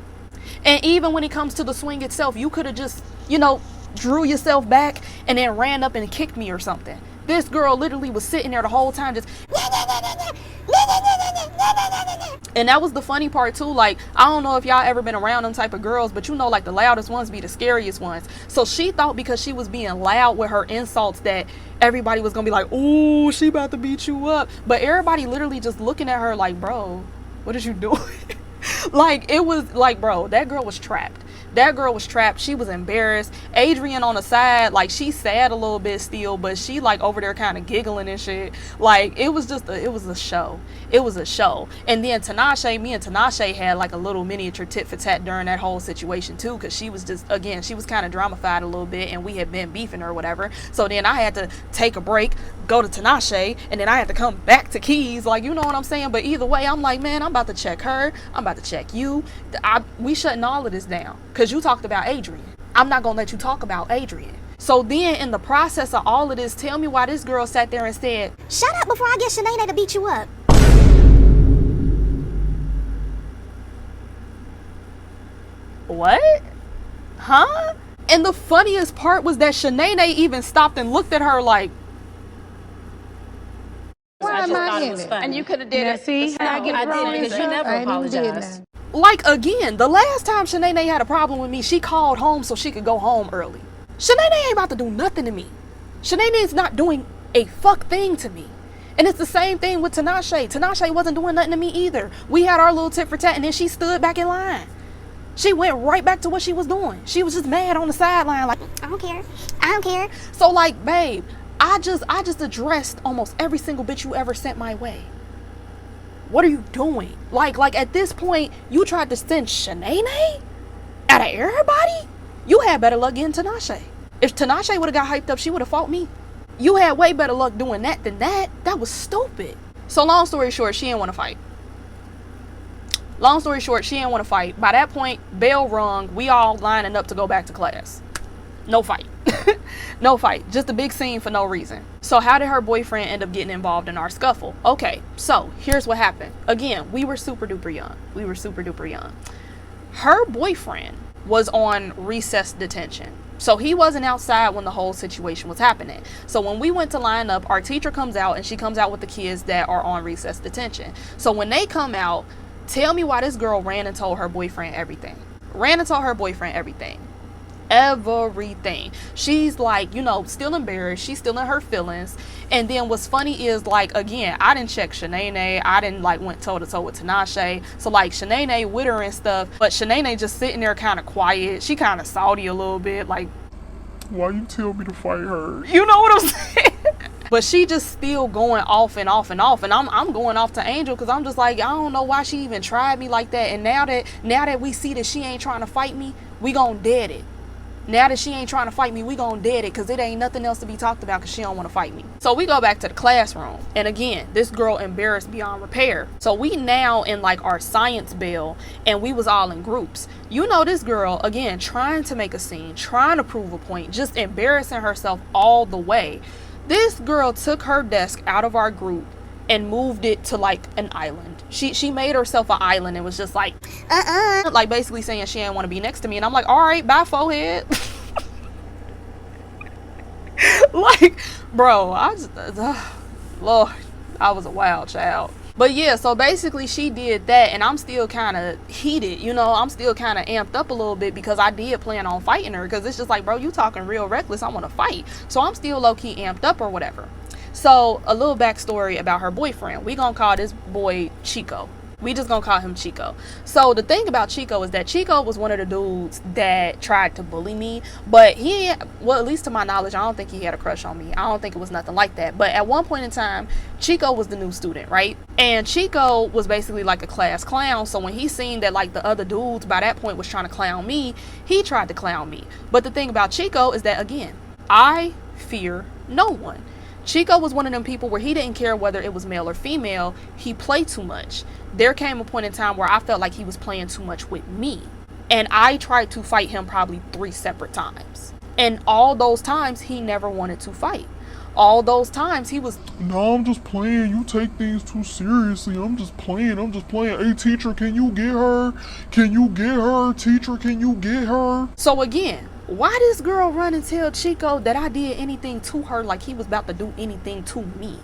And even when it comes to the swing itself, you could have just, you know, drew yourself back and then ran up and kicked me or something. This girl literally was sitting there the whole time just, and that was the funny part too. Like, I don't know if y'all ever been around them type of girls, but you know, like the loudest ones be the scariest ones. So she thought because she was being loud with her insults that everybody was gonna be like, ooh, she about to beat you up. But everybody literally just looking at her like, bro, what is you doing? Like, it was like, bro, that girl was trapped. That girl was trapped. She was embarrassed. Adrian on the side, like, she's sad a little bit still, but she like over there kind of giggling and shit. Like, it was just it was a show. It was a show. And then me and Tinashe had like a little miniature tit for tat during that whole situation too, because she was just, again, she was kind of dramified a little bit, and we had been beefing or whatever. So then I had to take a break, go to Tinashe, and then I had to come back to Keys. Like, you know what I'm saying? But either way, I'm like, man, I'm about to check her. I'm about to check you. We shutting all of this down. Because you talked about Adrian. I'm not going to let you talk about Adrian. So then in the process of all of this, tell me why this girl sat there and said, shut up before I get Shanae to beat you up. what? Huh? And the funniest part was that Shanae even stopped and looked at her like, Why am I in it? And you could have did it. See how I get wrong because you never apologized. like, again, the last time Shanae had a problem with me, she called home so she could go home early. Shanae ain't about to do nothing to me. Shanae is not doing a fuck thing to me. And it's the same thing with Tinashe. Tinashe wasn't doing nothing to me either. We had our little tit for tat, and then she stood back in line. She went right back to what she was doing. She was just mad on the sideline, like, I don't care. I don't care. so like, babe, I just addressed almost every single bitch you ever sent my way. What are you doing? Like at this point, you tried to send Shanae out of everybody? You had better luck getting Tinashe. If Tinashe would have got hyped up, she would have fought me. You had way better luck doing that than that. That was stupid. So long story short, she didn't want to fight. Long story short, she didn't want to fight. By that point, bell rung. We all lining up to go back to class. No fight. No fight. Just a big scene for no reason. So how did her boyfriend end up getting involved in our scuffle? Okay, so here's what happened. Again, we were super duper young. Her boyfriend was on recess detention. So he wasn't outside when the whole situation was happening. So when we went to line up, our teacher comes out, and she comes out with the kids that are on recess detention. So when they come out, tell me why this girl ran and told her boyfriend everything. Everything. She's like, you know, still embarrassed. She's still in her feelings. And then what's funny is, like, again, I didn't check Shanae. I didn't like went toe to toe with Tinashe. So like Shanae with her and stuff, but Shanae just sitting there kind of quiet. She kind of salty a little bit, like, Why you tell me to fight her? you know what I'm saying? But she just still going off and off and off, and I'm going off to Angel because I'm just like, I don't know why she even tried me like that. And now that we see that she ain't trying to fight me, we gon' dead it. Now that she ain't trying to fight me, we gon' dead it, because it ain't nothing else to be talked about because she don't want to fight me. So we go back to the classroom, and again, this girl embarrassed beyond repair. So we now in like our science bell, and we was all in groups. You know, this girl, again, trying to make a scene, trying to prove a point, just embarrassing herself all the way. This girl took her desk out of our group and moved it to like an island. She made herself an island and was just like, like basically saying she didn't want to be next to me. And I'm like, all right, bye, forehead. Like, bro, Lord, I was a wild child. But yeah, so basically she did that, and I'm still kind of heated, you know, I'm still kind of amped up a little bit because I did plan on fighting her, because it's just like, bro, you talking real reckless, I want to fight. So I'm still low-key amped up or whatever. So a little backstory about her boyfriend. We gonna call this boy Chico. We just gonna call him Chico. So the thing about Chico is that Chico was one of the dudes that tried to bully me, but well, at least to my knowledge, I don't think he had a crush on me. I don't think it was nothing like that. But at one point in time, Chico was the new student, right? And Chico was basically like a class clown. So when he seen that like the other dudes by that point was trying to clown me, he tried to clown me. But the thing about Chico is that, again, I fear no one. Chico was one of them people where he didn't care whether it was male or female. He played too much. There came a point in time where I felt like he was playing too much with me. And I tried to fight him probably 3 separate times. And all those times, he never wanted to fight. All those times, he was... No, I'm just playing. You take things too seriously. I'm just playing. Hey, teacher, can you get her? Can you get her? Teacher, can you get her? So again, why this girl run and tell Chico that I did anything to her like he was about to do anything to me?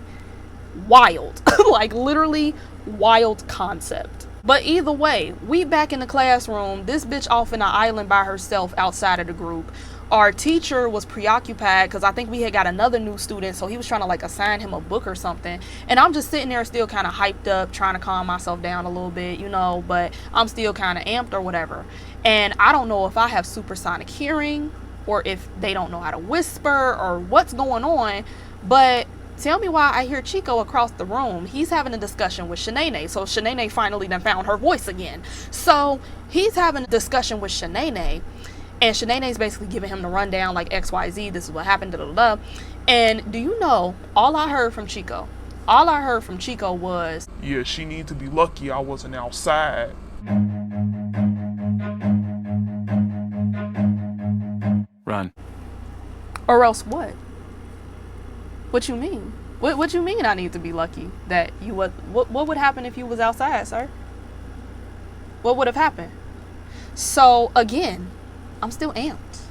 Wild. Like literally wild concept. But either way, we back in the classroom. This bitch off in an island by herself outside of the group. Our teacher was preoccupied because I think we had got another new student, so he was trying to like assign him a book or something. And I'm just sitting there still kind of hyped up, trying to calm myself down a little bit, you know, but I'm still kind of amped or whatever. And I don't know if I have supersonic hearing or if they don't know how to whisper or what's going on, but tell me why I hear Chico across the room. He's having a discussion with Shanae. So Shanae finally done found her voice again. So he's having a discussion with Shanae. And Shanae's basically giving him the rundown like XYZ, this is what happened, da da da. And do you know, all I heard from Chico was, Yeah, she need to be lucky I wasn't outside. Run. or else what? What you mean? What you mean I need to be lucky that you was, what would happen if you was outside, sir? What would have happened? So again, I'm still amped.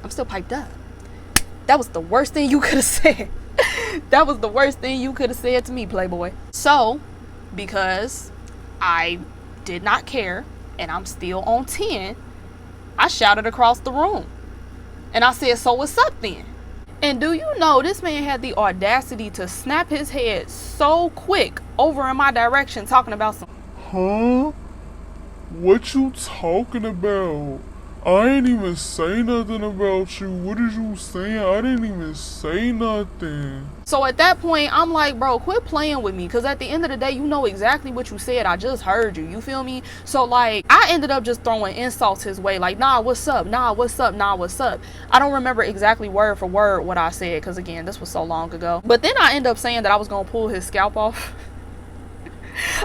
I'm still piped up. That was the worst thing you could have said. That was the worst thing you could have said to me, Playboy. So, because I did not care and I'm still on 10, I shouted across the room. And I said, so what's up then? And do you know this man had the audacity to snap his head so quick over in my direction talking about some... Huh? What you talking about? I ain't even say nothing about you. What is you saying? I didn't even say nothing. So at that point, I'm like, bro, quit playing with me. Because at the end of the day, you know exactly what you said. I just heard you. You feel me? So, like, I ended up just throwing insults his way. Like, nah, what's up? Nah, what's up? Nah, what's up? I don't remember exactly word for word what I said. Because, again, this was so long ago. But then I ended up saying that I was going to pull his scalp off.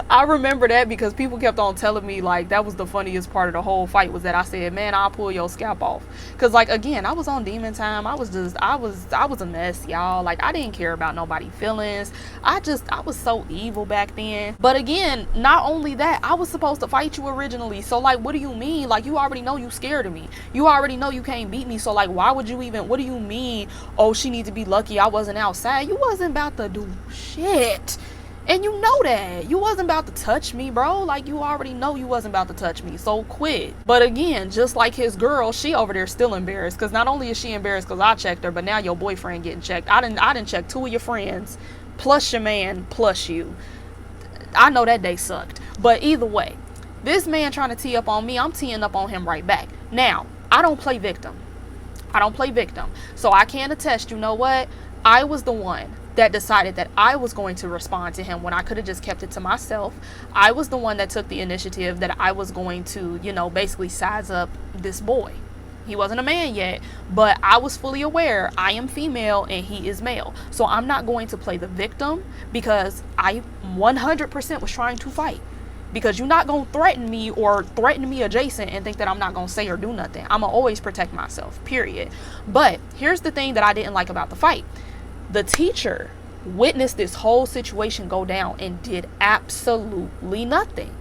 I remember that because people kept on telling me like that was the funniest part of the whole fight was that I said, man, I'll pull your scalp off. Cause like, again, I was on demon time. I was a mess, y'all. Like, I didn't care about nobody's feelings. I was so evil back then. But again, not only that, I was supposed to fight you originally. So like, what do you mean? Like, you already know you scared of me. You already know you can't beat me. So like, why would you even, what do you mean? Oh, she needs to be lucky I wasn't outside. You wasn't about to do shit. And you know that. You wasn't about to touch me, bro. Like, you already know you wasn't about to touch me. So quit. But again, just like his girl, she over there still embarrassed. Because not only is she embarrassed because I checked her, but now your boyfriend getting checked. I didn't check 2 of your friends, plus your man, plus you. I know that day sucked. But either way, this man trying to tee up on me, I'm teeing up on him right back. Now, I don't play victim. So I can attest, you know what? I was the one that decided that I was going to respond to him when I could have just kept it to myself. I was the one that took the initiative that I was going to, you know, basically size up this boy. He wasn't a man yet, but I was fully aware I am female and he is male. So I'm not going to play the victim because I 100% was trying to fight. Because you're not going to threaten me or threaten me adjacent and think that I'm not going to say or do nothing. I'm going to always protect myself, period. But here's the thing that I didn't like about the fight. The teacher witnessed this whole situation go down and did absolutely nothing.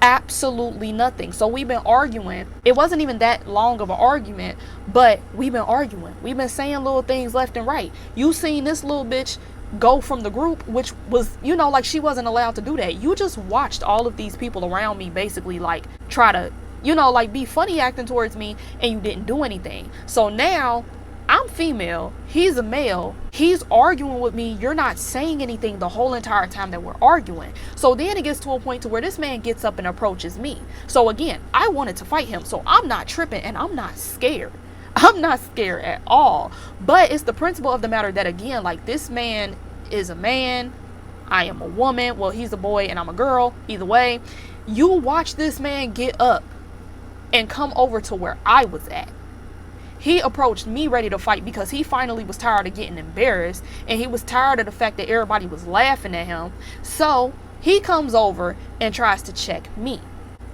Absolutely nothing. So we've been arguing. It wasn't even that long of an argument, but we've been arguing. We've been saying little things left and right. You seen this little bitch go from the group, which was, you know, like she wasn't allowed to do that. You just watched all of these people around me basically like try to, you know, like be funny acting towards me and you didn't do anything. So now I I'm female, he's a male, he's arguing with me, you're not saying anything the whole entire time that we're arguing. So then it gets to a point to where this man gets up and approaches me. So again, I wanted to fight him, so I'm not tripping and I'm not scared. I'm not scared at all. But it's the principle of the matter that, again, like, this man is a man, I am a woman, well, he's a boy and I'm a girl, either way. You watch this man get up and come over to where I was at. He approached me ready to fight because he finally was tired of getting embarrassed, and he was tired of the fact that everybody was laughing at him. So he comes over and tries to check me.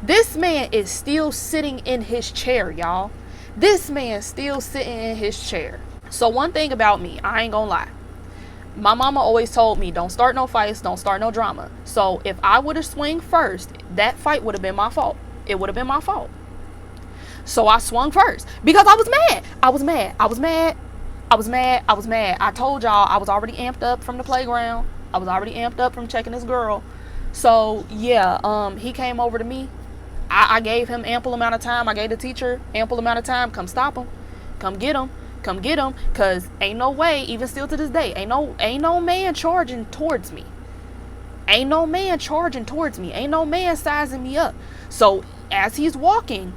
This man is still sitting in his chair, y'all. This man still sitting in his chair. So one thing about me, I ain't gonna lie. My mama always told me, don't start no fights, don't start no drama. So if I would have swung first, that fight would have been my fault. It would have been my fault. So I swung first because I was mad. I was mad. I was mad. I was mad. I was mad. I told y'all I was already amped up from the playground. I was already amped up from checking this girl. So yeah, he came over to me. I gave him ample amount of time. I gave the teacher ample amount of time. Come stop him. Come get him. Come get him. Cause ain't no way, even still to this day, ain't no man charging towards me. Ain't no man charging towards me. Ain't no man sizing me up. So as he's walking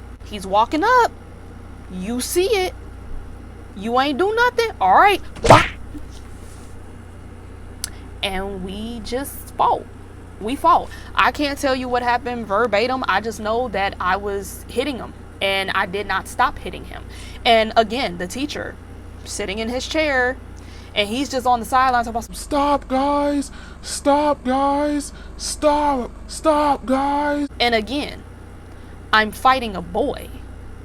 up. You see it. You ain't do nothing. All right. And we just fought. We fought. I can't tell you what happened verbatim. I just know that I was hitting him and I did not stop hitting him. And again, the teacher sitting in his chair and he's just on the sidelines talking about, Stop, guys. Stop, guys. Stop. Stop, guys. and again, I'm fighting a boy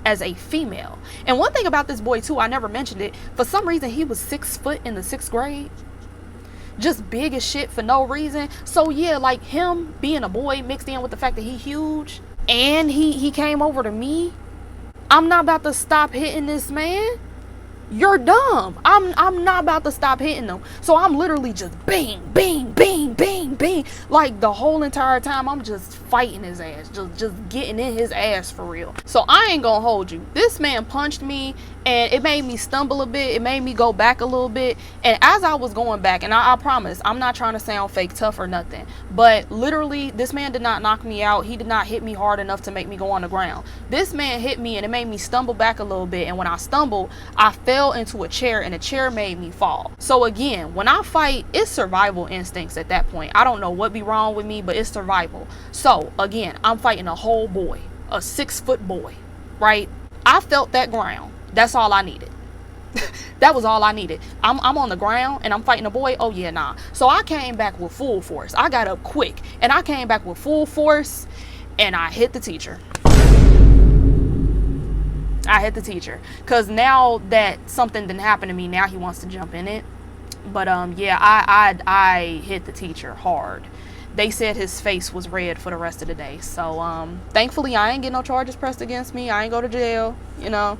as a female. And one thing about this boy too, I never mentioned it. For some reason, he was 6 foot in the 6th grade. Just big as shit for no reason. So yeah, like him being a boy mixed in with the fact that he huge and he came over to me. I'm not about to stop hitting this man. You're dumb. I'm not about to stop hitting them. So I'm literally just bang, bang, bang, bang, bang. Like the whole entire time I'm just fighting his ass. Just getting in his ass for real. So I ain't gonna hold you. This man punched me and it made me stumble a bit. It made me go back a little bit. And as I was going back, and I promise, I'm not trying to sound fake tough or nothing, but literally this man did not knock me out. He did not hit me hard enough to make me go on the ground. This man hit me and it made me stumble back a little bit. And when I stumbled, I fell into a chair and a chair made me fall. So again, when I fight, it's survival instincts at that point. I don't know what be wrong with me, but it's survival. So again, I'm fighting a whole boy, a 6 foot boy, right? I felt that ground. That's all I needed. That was all I needed. I'm on the ground and I'm fighting a boy. Oh yeah, nah. So I came back with full force. I got up quick and I came back with full force and I hit the teacher. I hit the teacher because now that something didn't happen to me, now he wants to jump in it. But yeah, I hit the teacher hard. They said his face was red for the rest of the day. So thankfully I ain't get no charges pressed against me. I ain't go to jail, you know.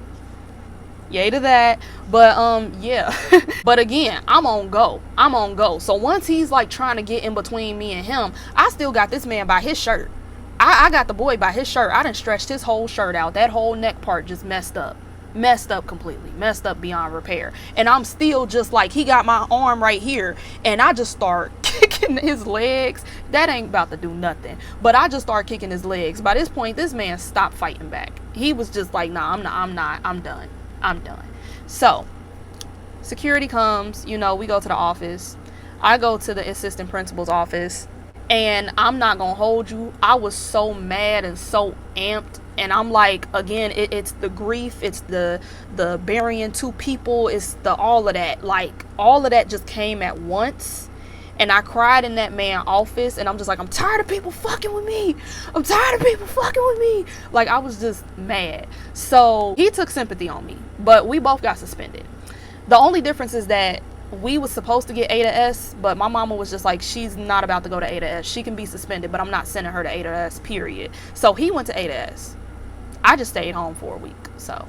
Yay to that. But yeah. But again, I'm on go. So once he's like trying to get in between me and him, I still got this man by his shirt. I got the boy by his shirt. I done stretched his whole shirt out. That whole neck part just messed up completely, messed up beyond repair. And I'm still just like, he got my arm right here and I just start kicking his legs. That ain't about to do nothing, but I just start kicking his legs. By this point, this man stopped fighting back. He was just like, nah, I'm done. So security comes, you know, we go to the office. I go to the assistant principal's office. And I'm not gonna hold you, I was so mad and so amped. And I'm like, again, it's the grief, it's the burying 2 people, it's the all of that. Like, all of that just came at once. And I cried in that man's office. And I'm just like, I'm tired of people fucking with me. Like, I was just mad. So he took sympathy on me. But we both got suspended. The only difference is that we was supposed to get A to S, but my mama was just like, she's not about to go to A to S. She can be suspended, but I'm not sending her to A to S, period. So he went to A to S. I just stayed home for a week. So,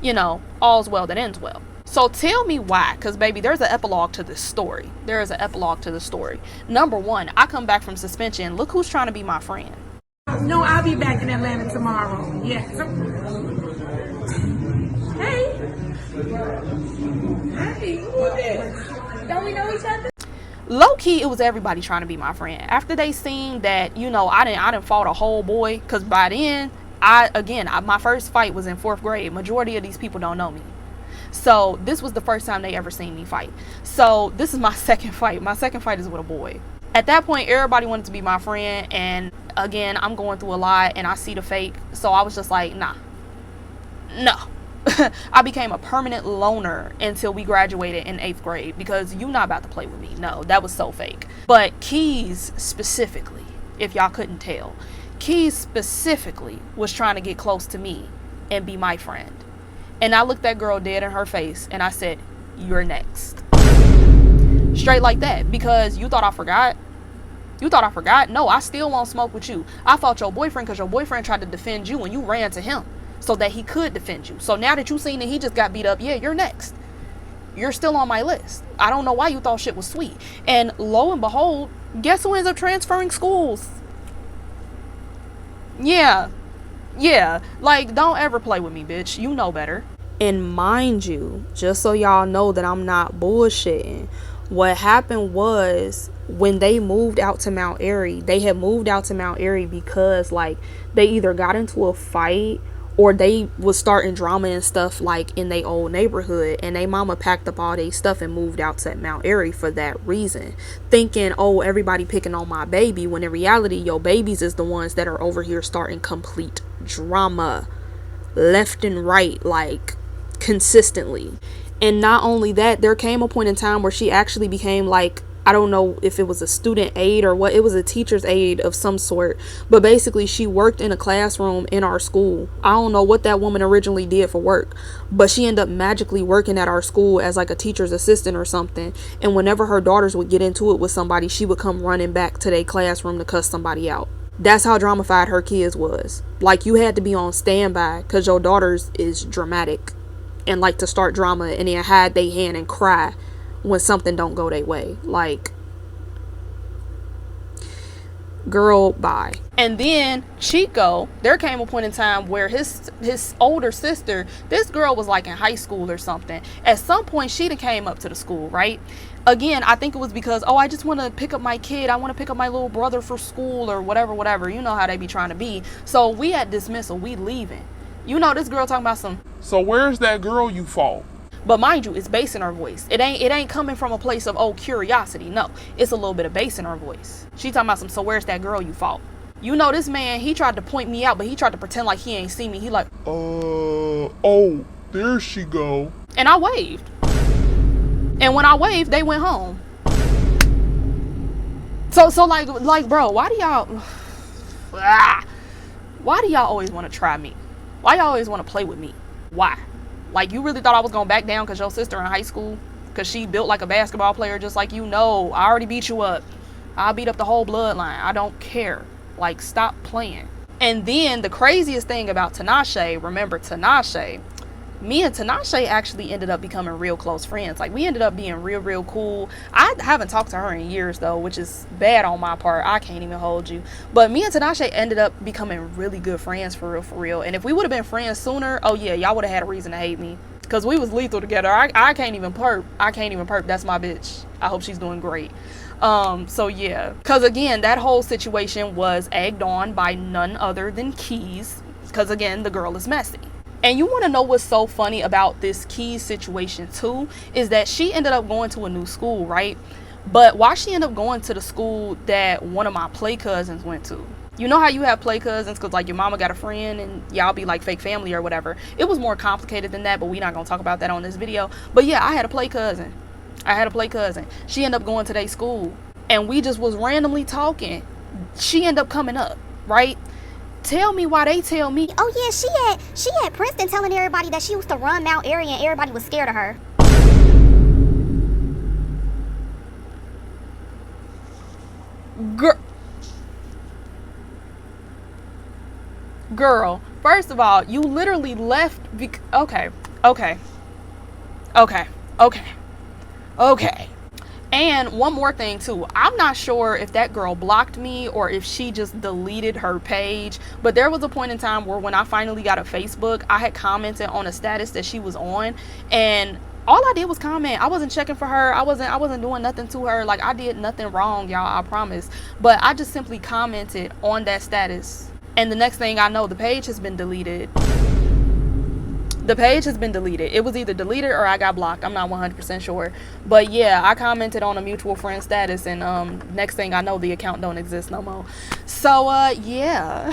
you know, all's well that ends well. So tell me why, because baby, there's an epilogue to this story. There is an epilogue to the story. Number one, I come back from suspension. Look who's trying to be my friend. No, I'll be back in Atlanta tomorrow. Yes. Hey. Low key, it was everybody trying to be my friend. After they seen that, you know, I didn't fought a whole boy, because by then, my first fight was in 4th grade. Majority of these people don't know me. So this was the first time they ever seen me fight. So this is my second fight. My second fight is with a boy. At that point, everybody wanted to be my friend. And again, I'm going through a lot and I see the fake. So I was just like, nah, no. I became a permanent loner until we graduated in 8th grade, because you're not about to play with me. No, that was so fake. But Keys specifically, if y'all couldn't tell, Keys specifically was trying to get close to me and be my friend. And I looked that girl dead in her face and I said, you're next. Straight like that. Because you thought I forgot? You thought I forgot? No, I still won't smoke with you. I fought your boyfriend because your boyfriend tried to defend you and you ran to him so that he could defend you. So now that you seen that he just got beat up, yeah, you're next. You're still on my list. I don't know why you thought shit was sweet. And lo and behold, guess who ends up transferring schools? Yeah. Like, don't ever play with me, bitch. You know better. And mind you, just so y'all know that I'm not bullshitting, what happened was, when they moved out to Mount Airy, they had moved out to Mount Airy because, like, they either got into a fight or they was starting drama and stuff, like, in their old neighborhood, and they mama packed up all their stuff and moved out to Mount Airy for that reason, thinking, oh, everybody picking on my baby, when in reality, your babies is the ones that are over here starting complete drama left and right, like, consistently. And not only that, there came a point in time where she actually became, like, I don't know if it was a student aide or what, it was a teacher's aide of some sort, but basically she worked in a classroom in our school. I don't know what that woman originally did for work, but she ended up magically working at our school as like a teacher's assistant or something. And whenever her daughters would get into it with somebody, she would come running back to their classroom to cuss somebody out. That's how dramafied her kids was. Like, you had to be on standby because your daughters is dramatic and like to start drama and then hide their hand and cry when something don't go their way. Like, girl, bye. And then Chico, there came a point in time where his older sister, this girl was like in high school or something. At some point she done came up to the school, right? Again, I think it was because, oh, I just want to pick up my kid, I want to pick up my little brother for school or whatever, you know how they be trying to be. So we at dismissal, we leaving. You know, this girl talking about some, so where's that girl you fought? but mind you, it's bass in her voice. It ain't coming from a place of, oh, curiosity. No, it's a little bit of bass in her voice. She talking about some, so where's that girl you fought? You know, this man, he tried to point me out, but he tried to pretend like he ain't see me. He like, oh, there she go. And I waved. And when I waved, they went home. So like, bro, why do y'all always want to try me? Why y'all always want to play with me? Why? Like, you really thought I was gonna back down because your sister in high school, because she built like a basketball player just like you? Know, I already beat you up. I'll beat up the whole bloodline. I don't care. Like, stop playing. And then the craziest thing about Tinashe, remember Tinashe, me and Tinashe actually ended up becoming real close friends. Like, we ended up being real cool. I haven't talked to her in years though, which is bad on my part. I can't even hold you. But me and Tinashe ended up becoming really good friends for real. And if we would have been friends sooner, oh yeah, y'all would have had a reason to hate me. Because we was lethal together. I can't even perp. That's my bitch. I hope she's doing great. So yeah. Because again, that whole situation was egged on by none other than Keys. Because again, the girl is messy. And you want to know what's so funny about this Keys situation too, is that she ended up going to a new school, right? But why she ended up going to the school that one of my play cousins went to? You know how you have play cousins because like your mama got a friend and y'all be like fake family or whatever. It was more complicated than that, but we're not going to talk about that on this video. But yeah, I had a play cousin. She ended up going to their school and we just was randomly talking. She ended up coming up, right? Tell me why they tell me. Oh yeah, she had Princeton telling everybody that she used to run Mount Airy and everybody was scared of her. Girl, first of all, you literally left. Okay. And one more thing too, I'm not sure if that girl blocked me or if she just deleted her page, but there was a point in time where when I finally got a Facebook, I had commented on a status that she was on, and all I did was comment. I wasn't checking for her. I wasn't doing nothing to her. Like, I did nothing wrong, y'all, I promise. But I just simply commented on that status, and the next thing I know, the page has been deleted. The page has been deleted. It was either deleted or I got blocked. I'm not 100% sure. But yeah, I commented on a mutual friend status, and next thing I know, the account don't exist no more. So yeah.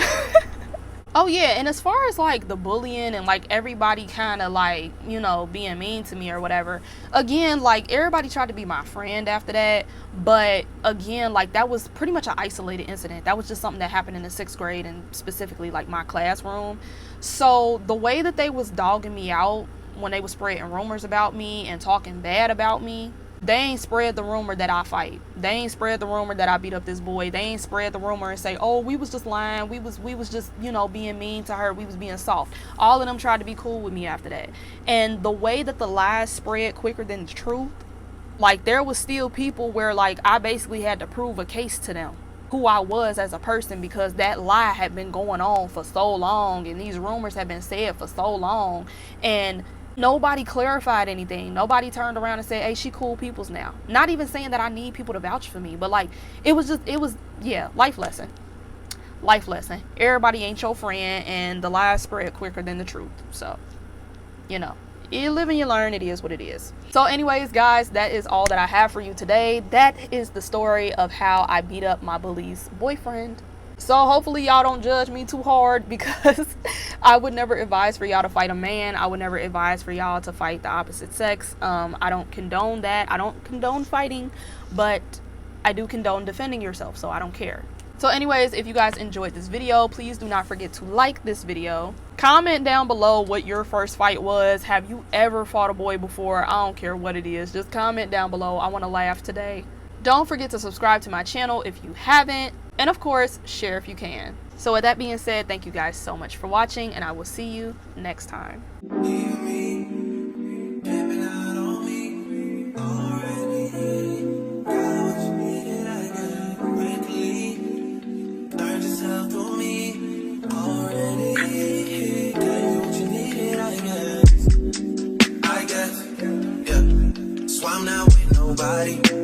Oh yeah, and as far as like the bullying and like everybody kind of like, you know, being mean to me or whatever, again, like everybody tried to be my friend after that, but again, like that was pretty much an isolated incident. That was just something that happened in the 6th grade and specifically like my classroom. So the way that they was dogging me out when they was spreading rumors about me and talking bad about me, they ain't spread the rumor that I fight. They ain't spread the rumor that I beat up this boy. They ain't spread the rumor and say, oh, we was just lying. We was just, you know, being mean to her. We was being soft. All of them tried to be cool with me after that. And the way that the lies spread quicker than the truth, like there was still people where like I basically had to prove a case to them who I was as a person, because that lie had been going on for so long and these rumors had been said for so long, and nobody clarified anything. Nobody turned around and said, hey, she cool peoples now. Not even saying that I need people to vouch for me, but like it was yeah, life lesson. Everybody ain't your friend, and the lies spread quicker than the truth. So, you know, you live and you learn. It is what it is. So anyways, guys, that is all that I have for you today. That is the story of how I beat up my bully's boyfriend. So hopefully y'all don't judge me too hard, because I would never advise for y'all to fight a man. I would never advise for y'all to fight the opposite sex. I don't condone that. I don't condone fighting, but I do condone defending yourself, so I don't care. So anyways, if you guys enjoyed this video, please do not forget to like this video. Comment down below what your first fight was. Have you ever fought a boy before? I don't care what it is. Just comment down below. I want to laugh today. Don't forget to subscribe to my channel if you haven't. And of course, share if you can. So with that being said, thank you guys so much for watching, and I will see you next time. I'm not with nobody.